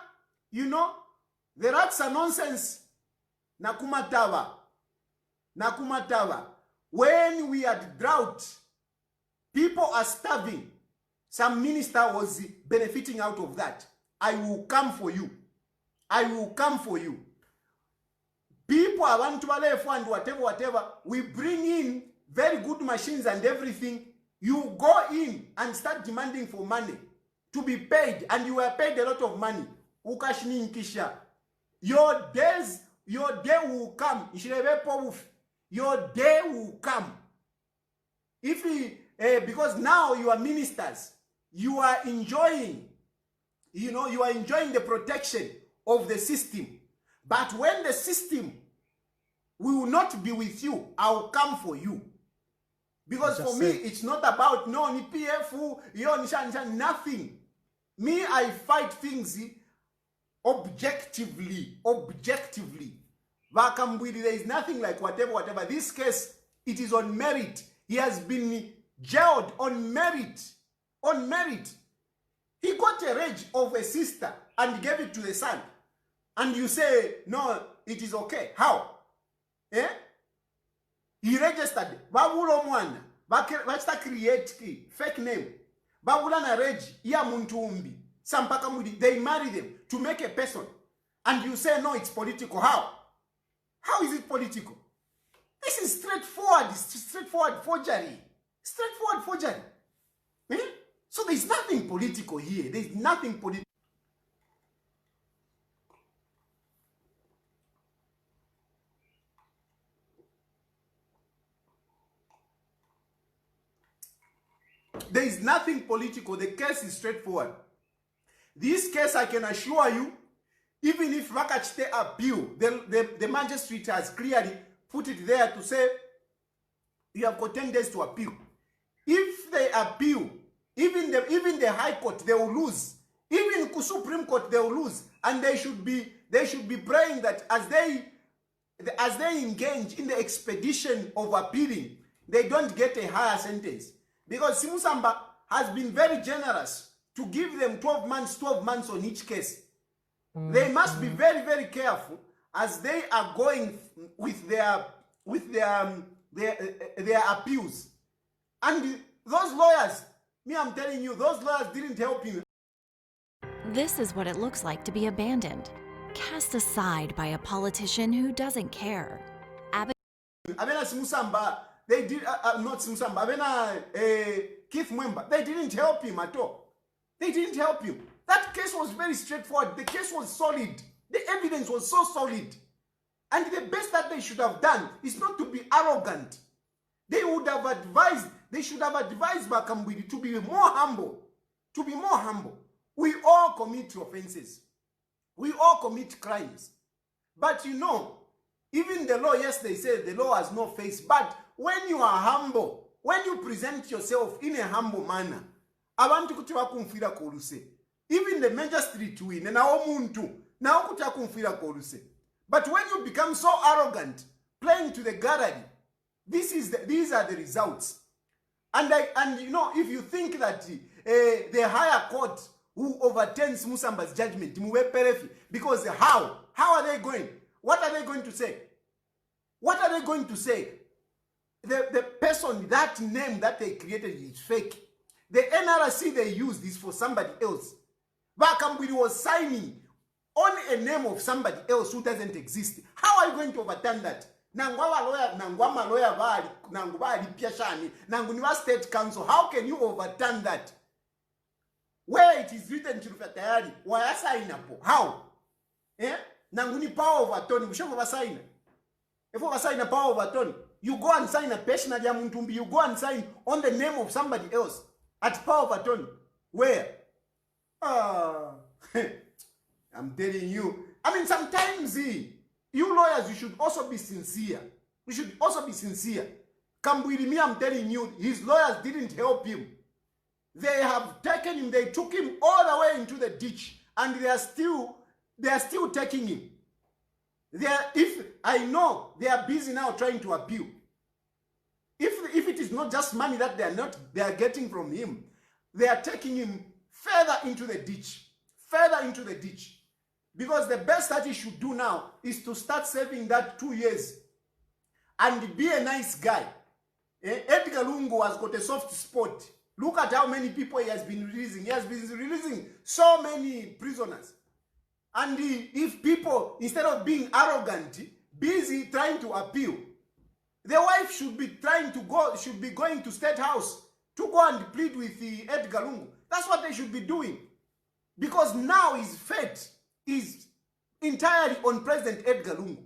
B: the rats are nonsense. Nakumatava. When we had drought, people are starving. Some minister was benefiting out of that. I will come for you. People are want to and whatever. We bring in very good machines and everything. You go in and start demanding for money to be paid, and you were paid a lot of money. Ukashninkisha. Your day will come. Your day will come. If because now you are ministers, you are enjoying, you are enjoying the protection of the system. But when the system will not be with you, I will come for you. Because for me, it's not about no ni PF, nothing. Me, I fight things objectively. Kambwili, there is nothing like whatever. This case, it is on merit. He has been jailed on merit. He got a rage of a sister and gave it to the son. And you say, no, it is okay. How? He registered. Babulo mwana. Bachita create fake name. Babula na rage. Ya muntu umbi. Sampaka mudi. They marry them to make a person. And you say, no, it's political. How? How is it political? This is straightforward forgery. Straightforward forgery. So there's nothing political here. There's nothing political. There is nothing political. The case is straightforward. This case, I can assure you, even if Vakachite appeal, the magistrate has clearly put it there to say, you have got 10 days to appeal. If they appeal, even the High Court, they will lose. Even the Supreme Court, they will lose. And they should be praying that as they engage in the expedition of appealing, they don't get a higher sentence. Because Simusamba has been very generous to give them 12 months on each case. They must be very, very careful as they are going with their appeals. And those lawyers, I'm telling you, those lawyers didn't help you.
C: This is what it looks like to be abandoned, cast aside by a politician who doesn't care.
B: Abena Simusamba, they did not Simusamba. Abena Keith Mwemba, they didn't help him at all. They didn't help him. That case was very straightforward. The case was solid. The evidence was so solid. And the best that they should have done is not to be arrogant. They should have advised Kambwili to be more humble. To be more humble. We all commit offenses. We all commit crimes. But even the law, yes, they say the law has no face. But when you are humble, when you present yourself in a humble manner, abantu kuti vakumfira koruse. Even the magistrate win, and now muntu, now kuti vakumfira koruse. But when you become so arrogant, playing to the gallery, these are the results. And if you think that the higher court who overturns Musamba's judgment, because how are they going? What are they going to say? What are they going to say? The person, that name that they created is fake. The NRC they used is for somebody else. Kambwili was signing on a name of somebody else who doesn't exist. How are you going to overturn that? Nangwama lawyer Nanguniwa State Council. How can you overturn that? Where it is written Chilufya Tayali, why sign up? How? Nanguni power of attorney. We should sign. If we sign a power of attorney, you go and sign a personal Yamuntumbi, you go and sign on the name of somebody else at power of attorney. Where? I'm telling you. I mean, sometimes you lawyers, you should also be sincere. You should also be sincere. Kambwili, I'm telling you, his lawyers didn't help him. They have taken him, they took him all the way into the ditch, and they are still taking him. If I know they are busy now trying to appeal. If it is not just money that they are getting from him, they are taking him further into the ditch. Further into the ditch. Because the best that he should do now is to start saving that 2 years and be a nice guy. Edgar Lungu has got a soft spot. Look at how many people he has been releasing. He has been releasing so many prisoners. And if people, instead of being arrogant, busy trying to appeal, the wife should be going to State House to go and plead with the Edgar Lungu. That's what they should be doing. Because now his fate is entirely on President Edgar Lungu.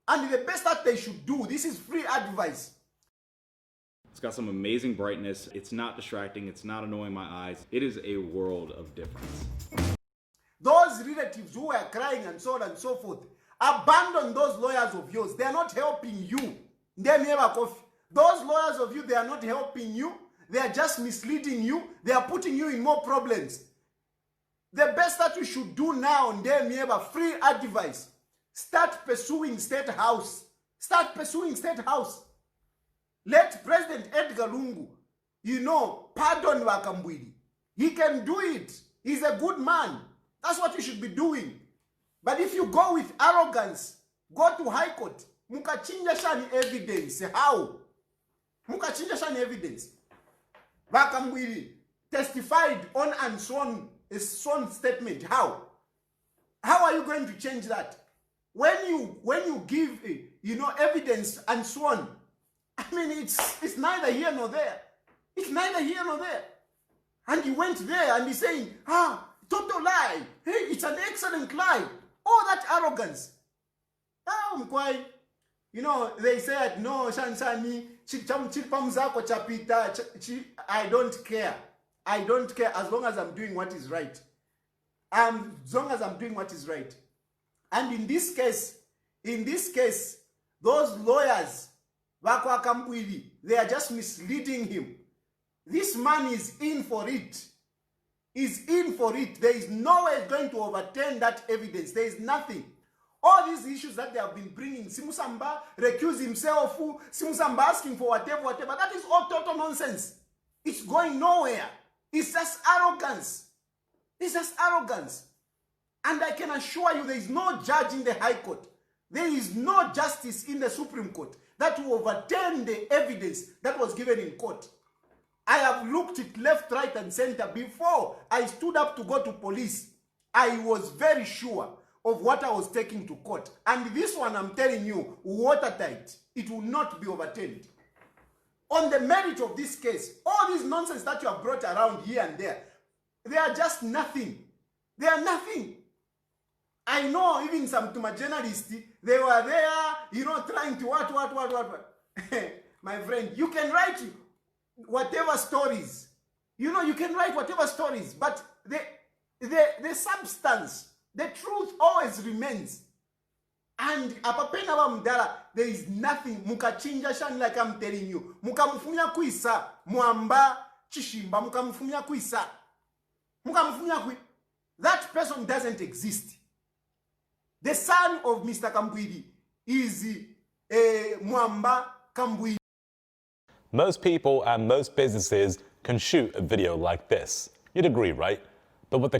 B: And the best that they should do, this is free advice.
D: It's got some amazing brightness. It's not distracting. It's not annoying my eyes. It is a world of difference.
B: Those relatives who are crying and so on and so forth, abandon those lawyers of yours. They are not helping you. Those lawyers of you, they are not helping you. They are just misleading you. They are putting you in more problems. The best that you should do now, free advice. Start pursuing State House. Start pursuing State House. Let President Edgar Lungu, pardon Kambwili. He can do it. He's a good man. That's what you should be doing. But if you go with arrogance, go to High Court, mukachinja shani evidence. How? Mukachinja shani evidence. Kambwili testified on and sworn a sworn statement. How? How are you going to change that? When you give evidence and sworn, I mean it's neither here nor there. It's neither here nor there. And he went there and he's saying, total lie. Hey, it's an excellent lie. All that arrogance. They said, no, Shansani, chipamzako chapita. I don't care. I don't care as long as I'm doing what is right. As long as I'm doing what is right. And in this case, those lawyers, Bakwa Kambwili, they are just misleading him. This man is in for it. He's in for it. There is no way he's going to overturn that evidence. There is nothing. All these issues that they have been bringing, Simusamba recuse himself, Simusamba asking for whatever, that is all total nonsense. It's going nowhere. It's just arrogance. It's just arrogance. And I can assure you there is no judge in the High Court. There is no justice in the Supreme Court that will overturn the evidence that was given in court. I have looked it left, right, and center. Before I stood up to go to police, I was very sure of what I was taking to court. And this one, I'm telling you, watertight. It will not be overturned. On the merit of this case, all this nonsense that you have brought around here and there, they are just nothing. They are nothing. I know even some to my journalists, they were there, trying to what. My friend, you can write whatever stories. You can write whatever stories, but the substance, the truth always remains. And apapena wa mdala, there is nothing. Mukachinja shani, like I'm telling you. Mukamufumia kuisa, muamba Chishimba, mukamufumia kuisa. That person doesn't exist. The son of Mr. Kambwili is Mwamba Kambwili.
E: Most people and most businesses can shoot a video like this. You'd agree, right? But what the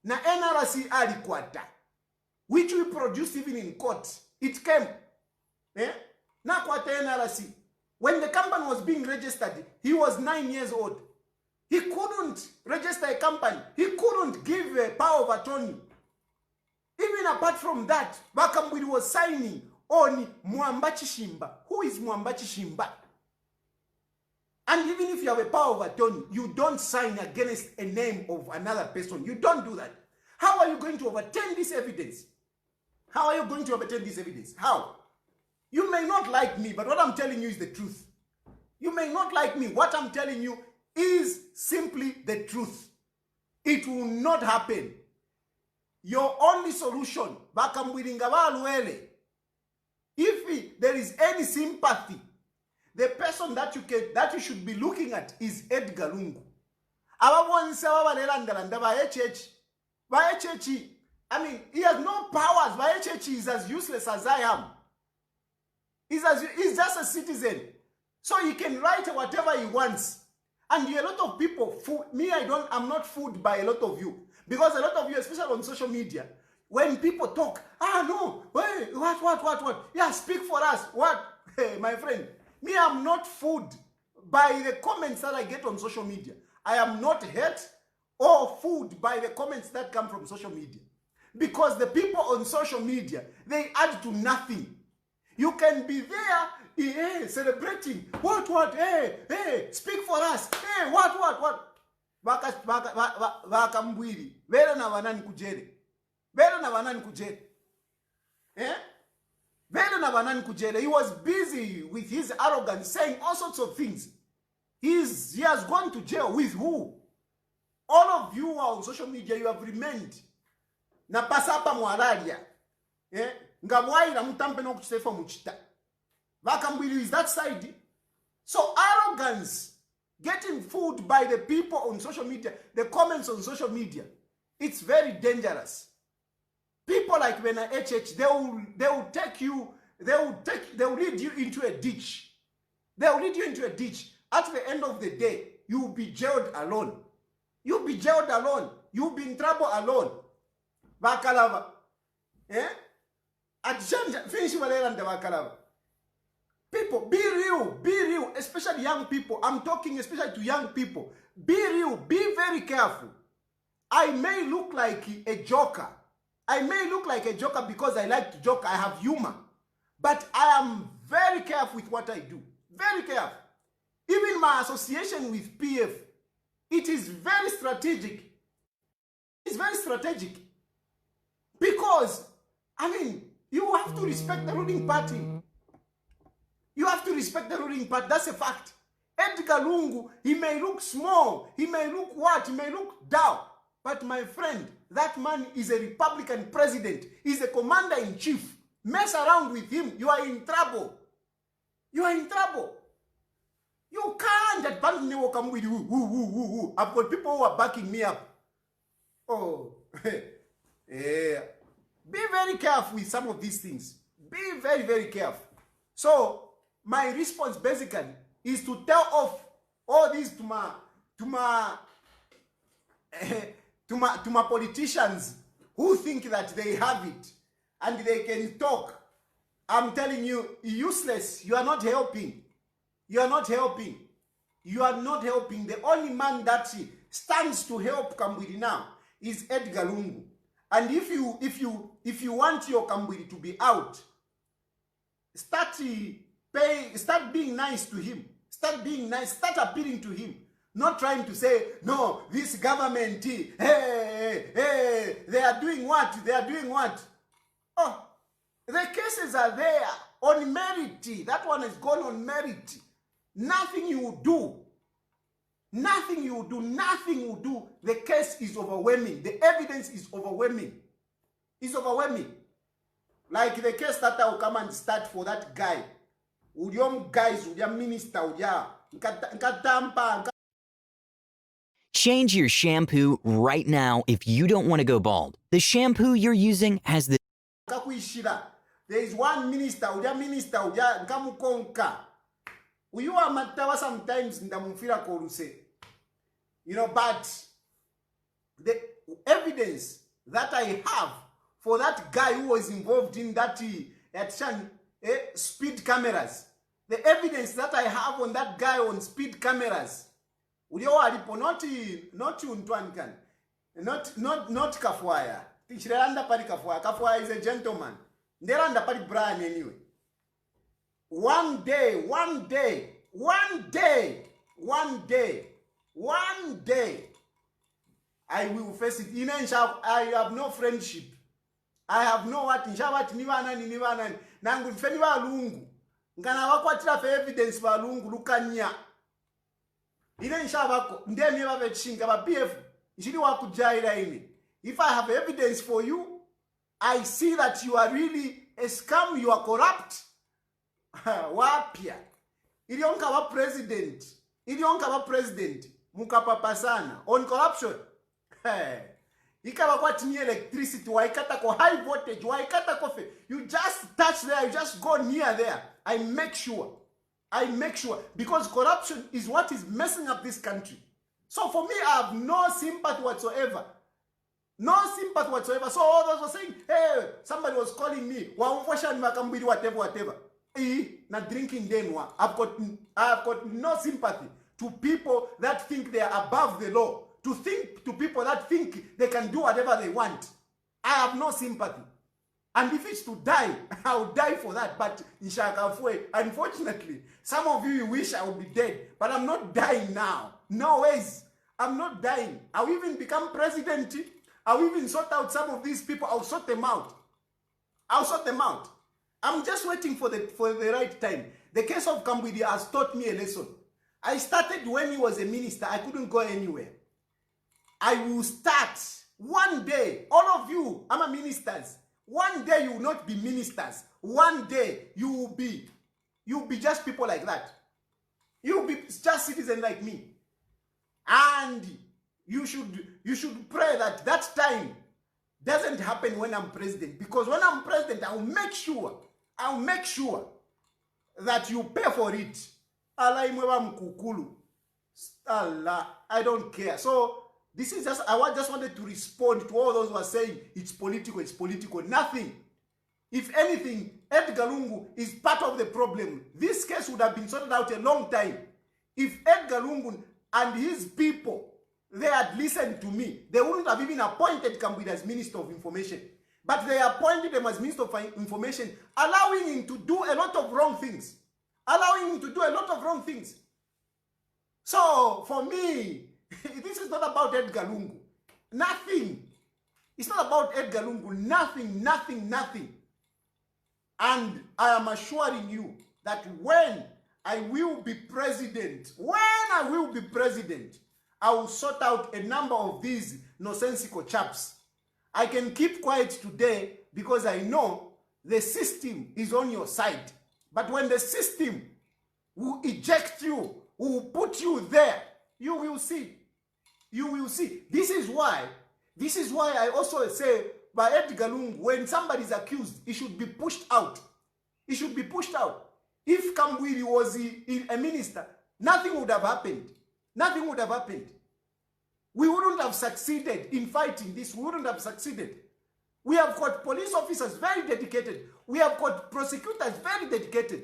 B: na NRC alikwata, which we produced even in court, it came. Na kwata NRC. When the company was being registered, he was 9 years old. He couldn't register a company. He couldn't give a power of attorney. Even apart from that, Kambwili was signing on Mwamba Chishimba. Who is Mwamba Chishimba? And even if you have a power of attorney, you don't sign against a name of another person. You don't do that. How are you going to overturn this evidence? How are you going to overturn this evidence? How? You may not like me, but what I'm telling you is the truth. You may not like me. What I'm telling you is simply the truth. It will not happen. Your only solution, if there is any sympathy, the person that you should be looking at is Edgar Lungu. I mean, he has no powers. Is as useless as I am. He's just a citizen. So he can write whatever he wants. And a lot of people, I'm not fooled by a lot of you. Because a lot of you, especially on social media, when people talk, no, wait, what? Yeah, speak for us. What? Hey, my friend, I'm not fooled by the comments that I get on social media. I am not hurt or fooled by the comments that come from social media. Because the people on social media, they add to nothing. You can be there, celebrating. What? Hey, speak for us. Hey, what? Vakambwili. Vera na vanani kujele. Vera na vanani kujele. He was busy with his arrogance, saying all sorts of things. He has gone to jail with who? All of you are on social media, you have remained. Na pasapa mwalalia. Ngabwaila mutampe no kuchisefa muchita. Vakambwili is that side. So arrogance, getting fooled by the people on social media, the comments on social media, it's very dangerous. People like Bena HH, they will lead you into a ditch. They will lead you into a ditch. At the end of the day, you will be jailed alone. You'll be jailed alone. You'll be in trouble alone. Bakalava. Finish Bakalava. People, be real, especially young people. I'm talking especially to young people. Be real, be very careful. I may look like a joker. Because I like to joke, I have humor. But I am very careful with what I do. Very careful. Even my association with PF, it is very strategic. It's very strategic. Because, you have to respect the ruling party. You have to respect the ruling party. That's a fact. Edgar Lungu, he may look small. He may look what? He may look down. But my friend, that man is a Republican president. He's a commander-in-chief. Mess around with him, you are in trouble. You are in trouble. You can't abandon me. I've got people who are backing me up. Oh, yeah. Be very careful with some of these things. Be very, very careful. So, my response basically is to tell off all these to my politicians who think that they have it and they can talk. I'm telling you, useless. You are not helping. You are not helping. You are not helping. The only man that stands to help Kambwili now is Edgar Lungu. And if you want your Kambwili to be out, start being nice to him. Start being nice. Start appealing to him. Not trying to say, no, this government, hey, they are doing what? They are doing what? Oh, the cases are there on merit. That one has gone on merit. Nothing you do. Nothing you do. Nothing you do. The case is overwhelming. The evidence is overwhelming. It's overwhelming. Like the case that I will come and start for that guy. Uliom guys, uliom minister,
F: Change your shampoo right now if you don't want to go bald. The shampoo you're using has the...
B: There is one minister, nkamukonka. You are matawa sometimes ndamufira koruse. But the evidence that I have for that guy who was involved in that speed cameras, the evidence that I have on that guy on speed cameras, not Kafwaya. Kafwaya is a gentleman. Nderanda pari Brian anyway. One day, I will face it. I have no friendship. I have no what. Nivanani. Nangu feniwa lungu. Ngana wakwatira for evidence wa lungu lukanya. Ndemi wavechinga ba PF. Njiri wakujaira ini. If I have evidence for you, I see that you are really a scam, you are corrupt. Wapia. Ilionka wa president. Mukapapa sana. On corruption. Ikawa kwa tini electricity. Waikata ko high voltage. Waikata kofe. You just touch there. You just go near there. I make sure. Because corruption is what is messing up this country. So for me, I have no sympathy whatsoever. So all those were saying, hey, somebody was calling me. Whatever. Not drinking them. I've got no sympathy to people that think they are above the law. To people that think they can do whatever they want. I have no sympathy. And if it's to die, I'll die for that. But unfortunately, some of you wish I would be dead, but I'm not dying now. No ways. I'm not dying. I'll even become president. I'll even sort out some of these people. I'll sort them out. I'll sort them out. I'm just waiting for the right time. The case of Kambwili has taught me a lesson. I started when he was a minister. I couldn't go anywhere. I will start one day. All of you, I'm a ministers. One day you will not be ministers. One day you'll be just people like that. You'll be just citizens like me. And you should pray that that time doesn't happen when I'm president. Because when I'm president, I'll make sure that you pay for it. Allah, I don't care. So this is just, just wanted to respond to all those who are saying it's political. Nothing. If anything, Edgar Lungu is part of the problem. This case would have been sorted out a long time. If Edgar Lungu and his people, they had listened to me, they wouldn't have even appointed Kambwili as Minister of Information. But they appointed him as Minister of Information, allowing him to do a lot of wrong things. So, for me, this is not about Edgar Lungu. Nothing. It's not about Edgar Lungu. Nothing. And I am assuring you that when I will be president, I will sort out a number of these nonsensical chaps. I can keep quiet today because I know the system is on your side. But when the system will eject you, will put you there, you will see. This is why I also say by Edgar Lungu, when somebody is accused, he should be pushed out. If Kambwili was a minister, nothing would have happened. We wouldn't have succeeded in fighting this. We have got police officers very dedicated. We have got prosecutors very dedicated.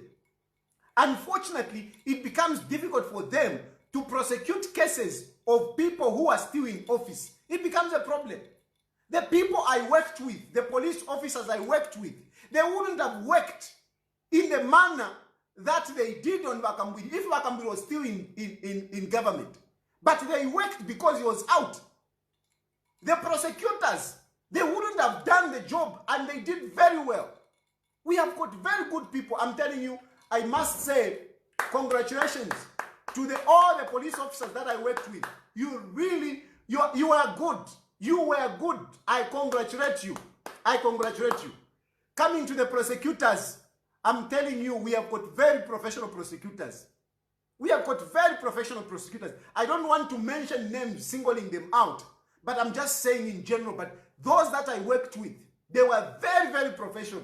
B: Unfortunately, it becomes difficult for them to prosecute cases of people who are still in office. It becomes a problem. The people I worked with, the police officers I worked with, they wouldn't have worked in the manner that they did on Kambwili if Kambwili was still in government. But they worked because he was out. The prosecutors, they wouldn't have done the job, and they did very well. We have got very good people. I'm telling you, I must say congratulations to all the police officers that I worked with. You are good. You were good. I congratulate you. Coming to the prosecutors, I'm telling you, we have got very professional prosecutors. I don't want to mention names, singling them out, but I'm just saying in general. But those that I worked with, they were very, very professional.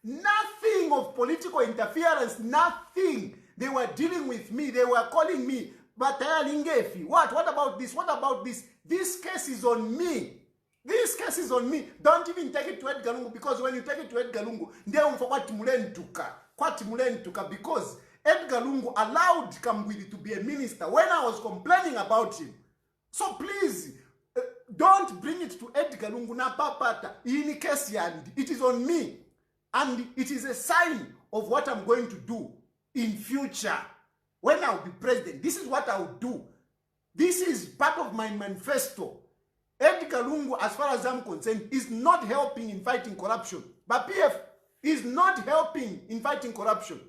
B: Nothing of political interference, nothing. They were dealing with me. They were calling me, but Tayali, what about this? What about this? This case is on me. Don't even take it to Edgar Lungu, because when you take it to Edgar Lungu, because Edgar Lungu allowed Kambwili to be a minister when I was complaining about him. So please, don't bring it to Edgar Lungu na papata. It is on me. And it is a sign of what I'm going to do in future. When I'll be president, this is what I'll do. This is part of my manifesto. Edgar Lungu, as far as I'm concerned, is not helping in fighting corruption. But PF is not helping in fighting corruption.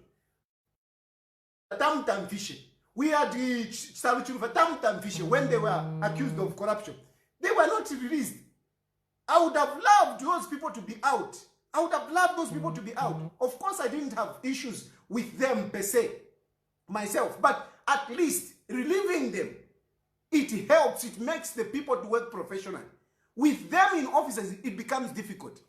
B: Tam fishing. We had the Chilufya tam fishing when they were accused of corruption. They were not released. I would have loved those people to be out. Of course, I didn't have issues with them per se, myself. But at least relieving them, it helps. It makes the people to work professionally. With them in offices, it becomes difficult.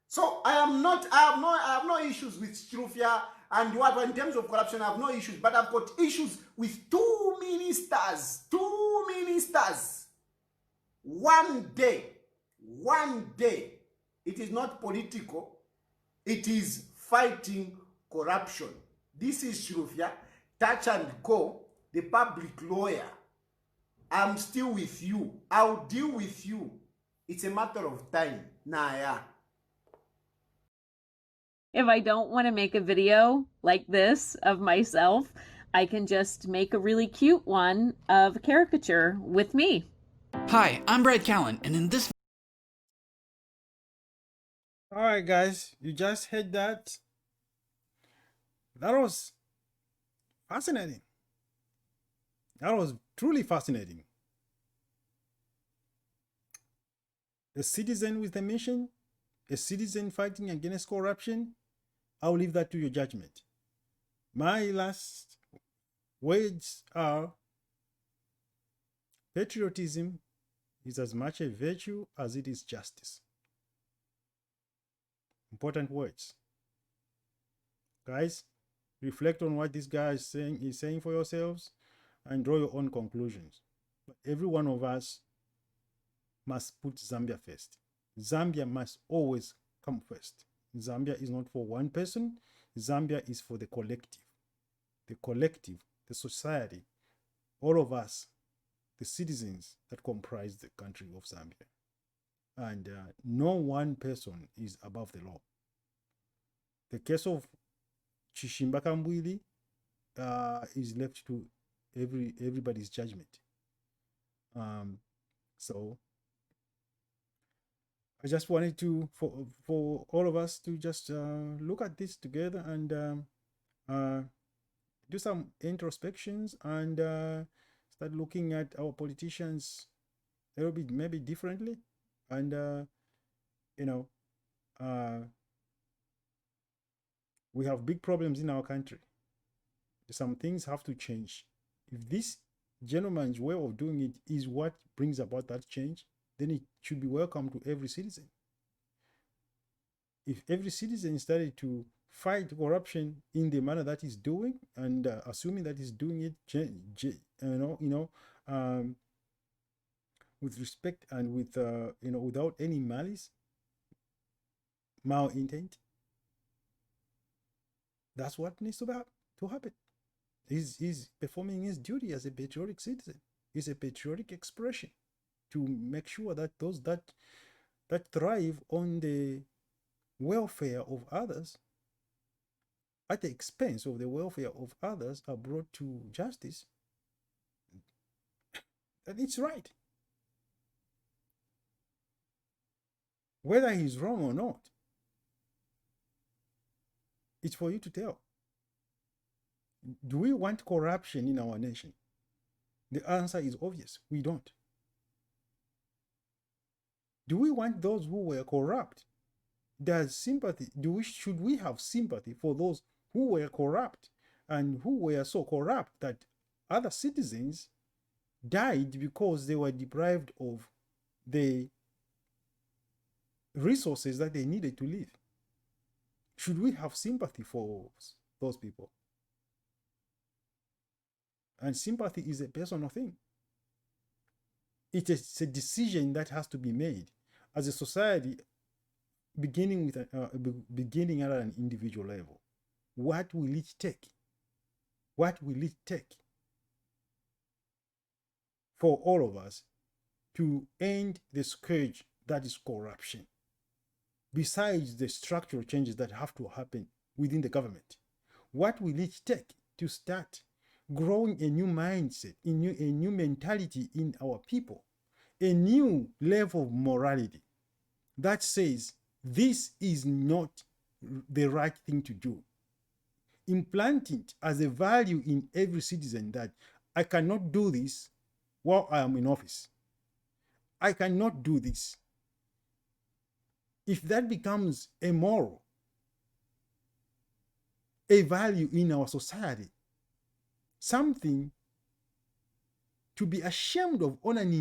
B: So I have no issues with Chilufya and what in terms of corruption. I have no issues, but I've got issues with two ministers. One day, it is not political, it is fighting corruption. This is Chilufya, Touch and Go, the public lawyer. I'm still with you. I'll deal with you. It's a matter of time. Nah, yeah.
G: If I don't want to make a video like this of myself, I can just make a really cute one of a caricature with me.
H: Hi, I'm Brad Callen, and in this
A: All right, guys, you just heard that. That was fascinating. That was truly fascinating. A citizen with a mission, a citizen fighting against corruption. I'll leave that to your judgment. My last words are patriotism is as much a virtue as it is justice. Important words. Guys, reflect on what this guy is saying for yourselves and draw your own conclusions. But every one of us must put Zambia first. Zambia must always come first. Zambia is not for one person. Zambia is for the collective. The collective, the society, all of us, the citizens that comprise the country of Zambia. And no one person is above the law. The case of Chishimba Kambwili is left to everybody's judgment. So I just wanted to, for all of us to just look at this together and do some introspections and start looking at our politicians a little bit maybe differently. And we have big problems in our country. Some things have to change. If this gentleman's way of doing it is what brings about that change, then it should be welcome to every citizen. If every citizen started to fight corruption in the manner that he's doing, and assuming that he's doing it, with respect and with without any malice, malintent, that's what needs to happen. He's performing his duty as a patriotic citizen. It's a patriotic expression to make sure that those that thrive on the welfare of others at the expense of the welfare of others are brought to justice. And it's right. Whether he's wrong or not, it's for you to tell. Do we want corruption in our nation? The answer is obvious. We don't. Do we want those who were corrupt? Does sympathy, should we have sympathy for those who were corrupt and who were so corrupt that other citizens died because they were deprived of the resources that they needed to live? Should we have sympathy for those people? And sympathy is a personal thing. It's a decision that has to be made as a society, beginning at an individual level. What will it take? What will it take for all of us to end the scourge that is corruption? Besides the structural changes that have to happen within the government, what will it take to start growing a new mindset, a new mentality in our people, a new level of morality that says this is not the right thing to do? Implant it as a value in every citizen that I cannot do this while I am in office. I cannot do this. If that becomes a moral, a value in our society, something to be ashamed of on an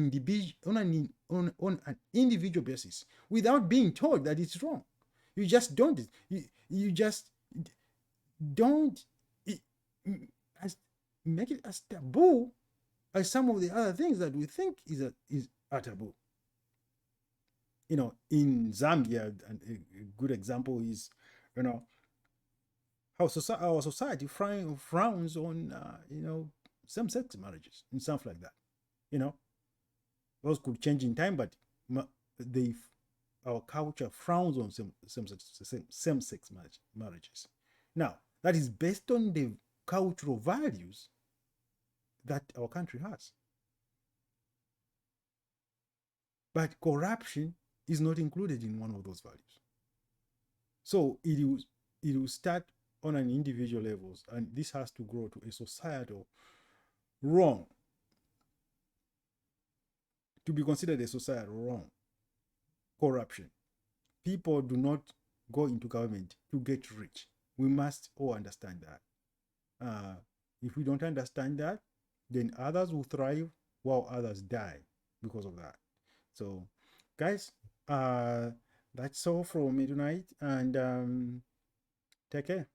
A: individual basis, without being told that it's wrong. You just don't. You just don't make it as taboo as some of the other things that we think is a taboo. In Zambia, a good example is, how our society frowns on, same-sex marriages and stuff like that. Those could change in time, but our culture frowns on same-sex marriages. Now, that is based on the cultural values that our country has. But corruption is not included in one of those values. So it will start on an individual levels, and this has to grow to a societal wrong, to be considered a societal wrong. Corruption. People do not go into government to get rich. We must all understand that. If we don't understand that, then others will thrive while others die because of that. So, guys, that's all from me tonight, and take care.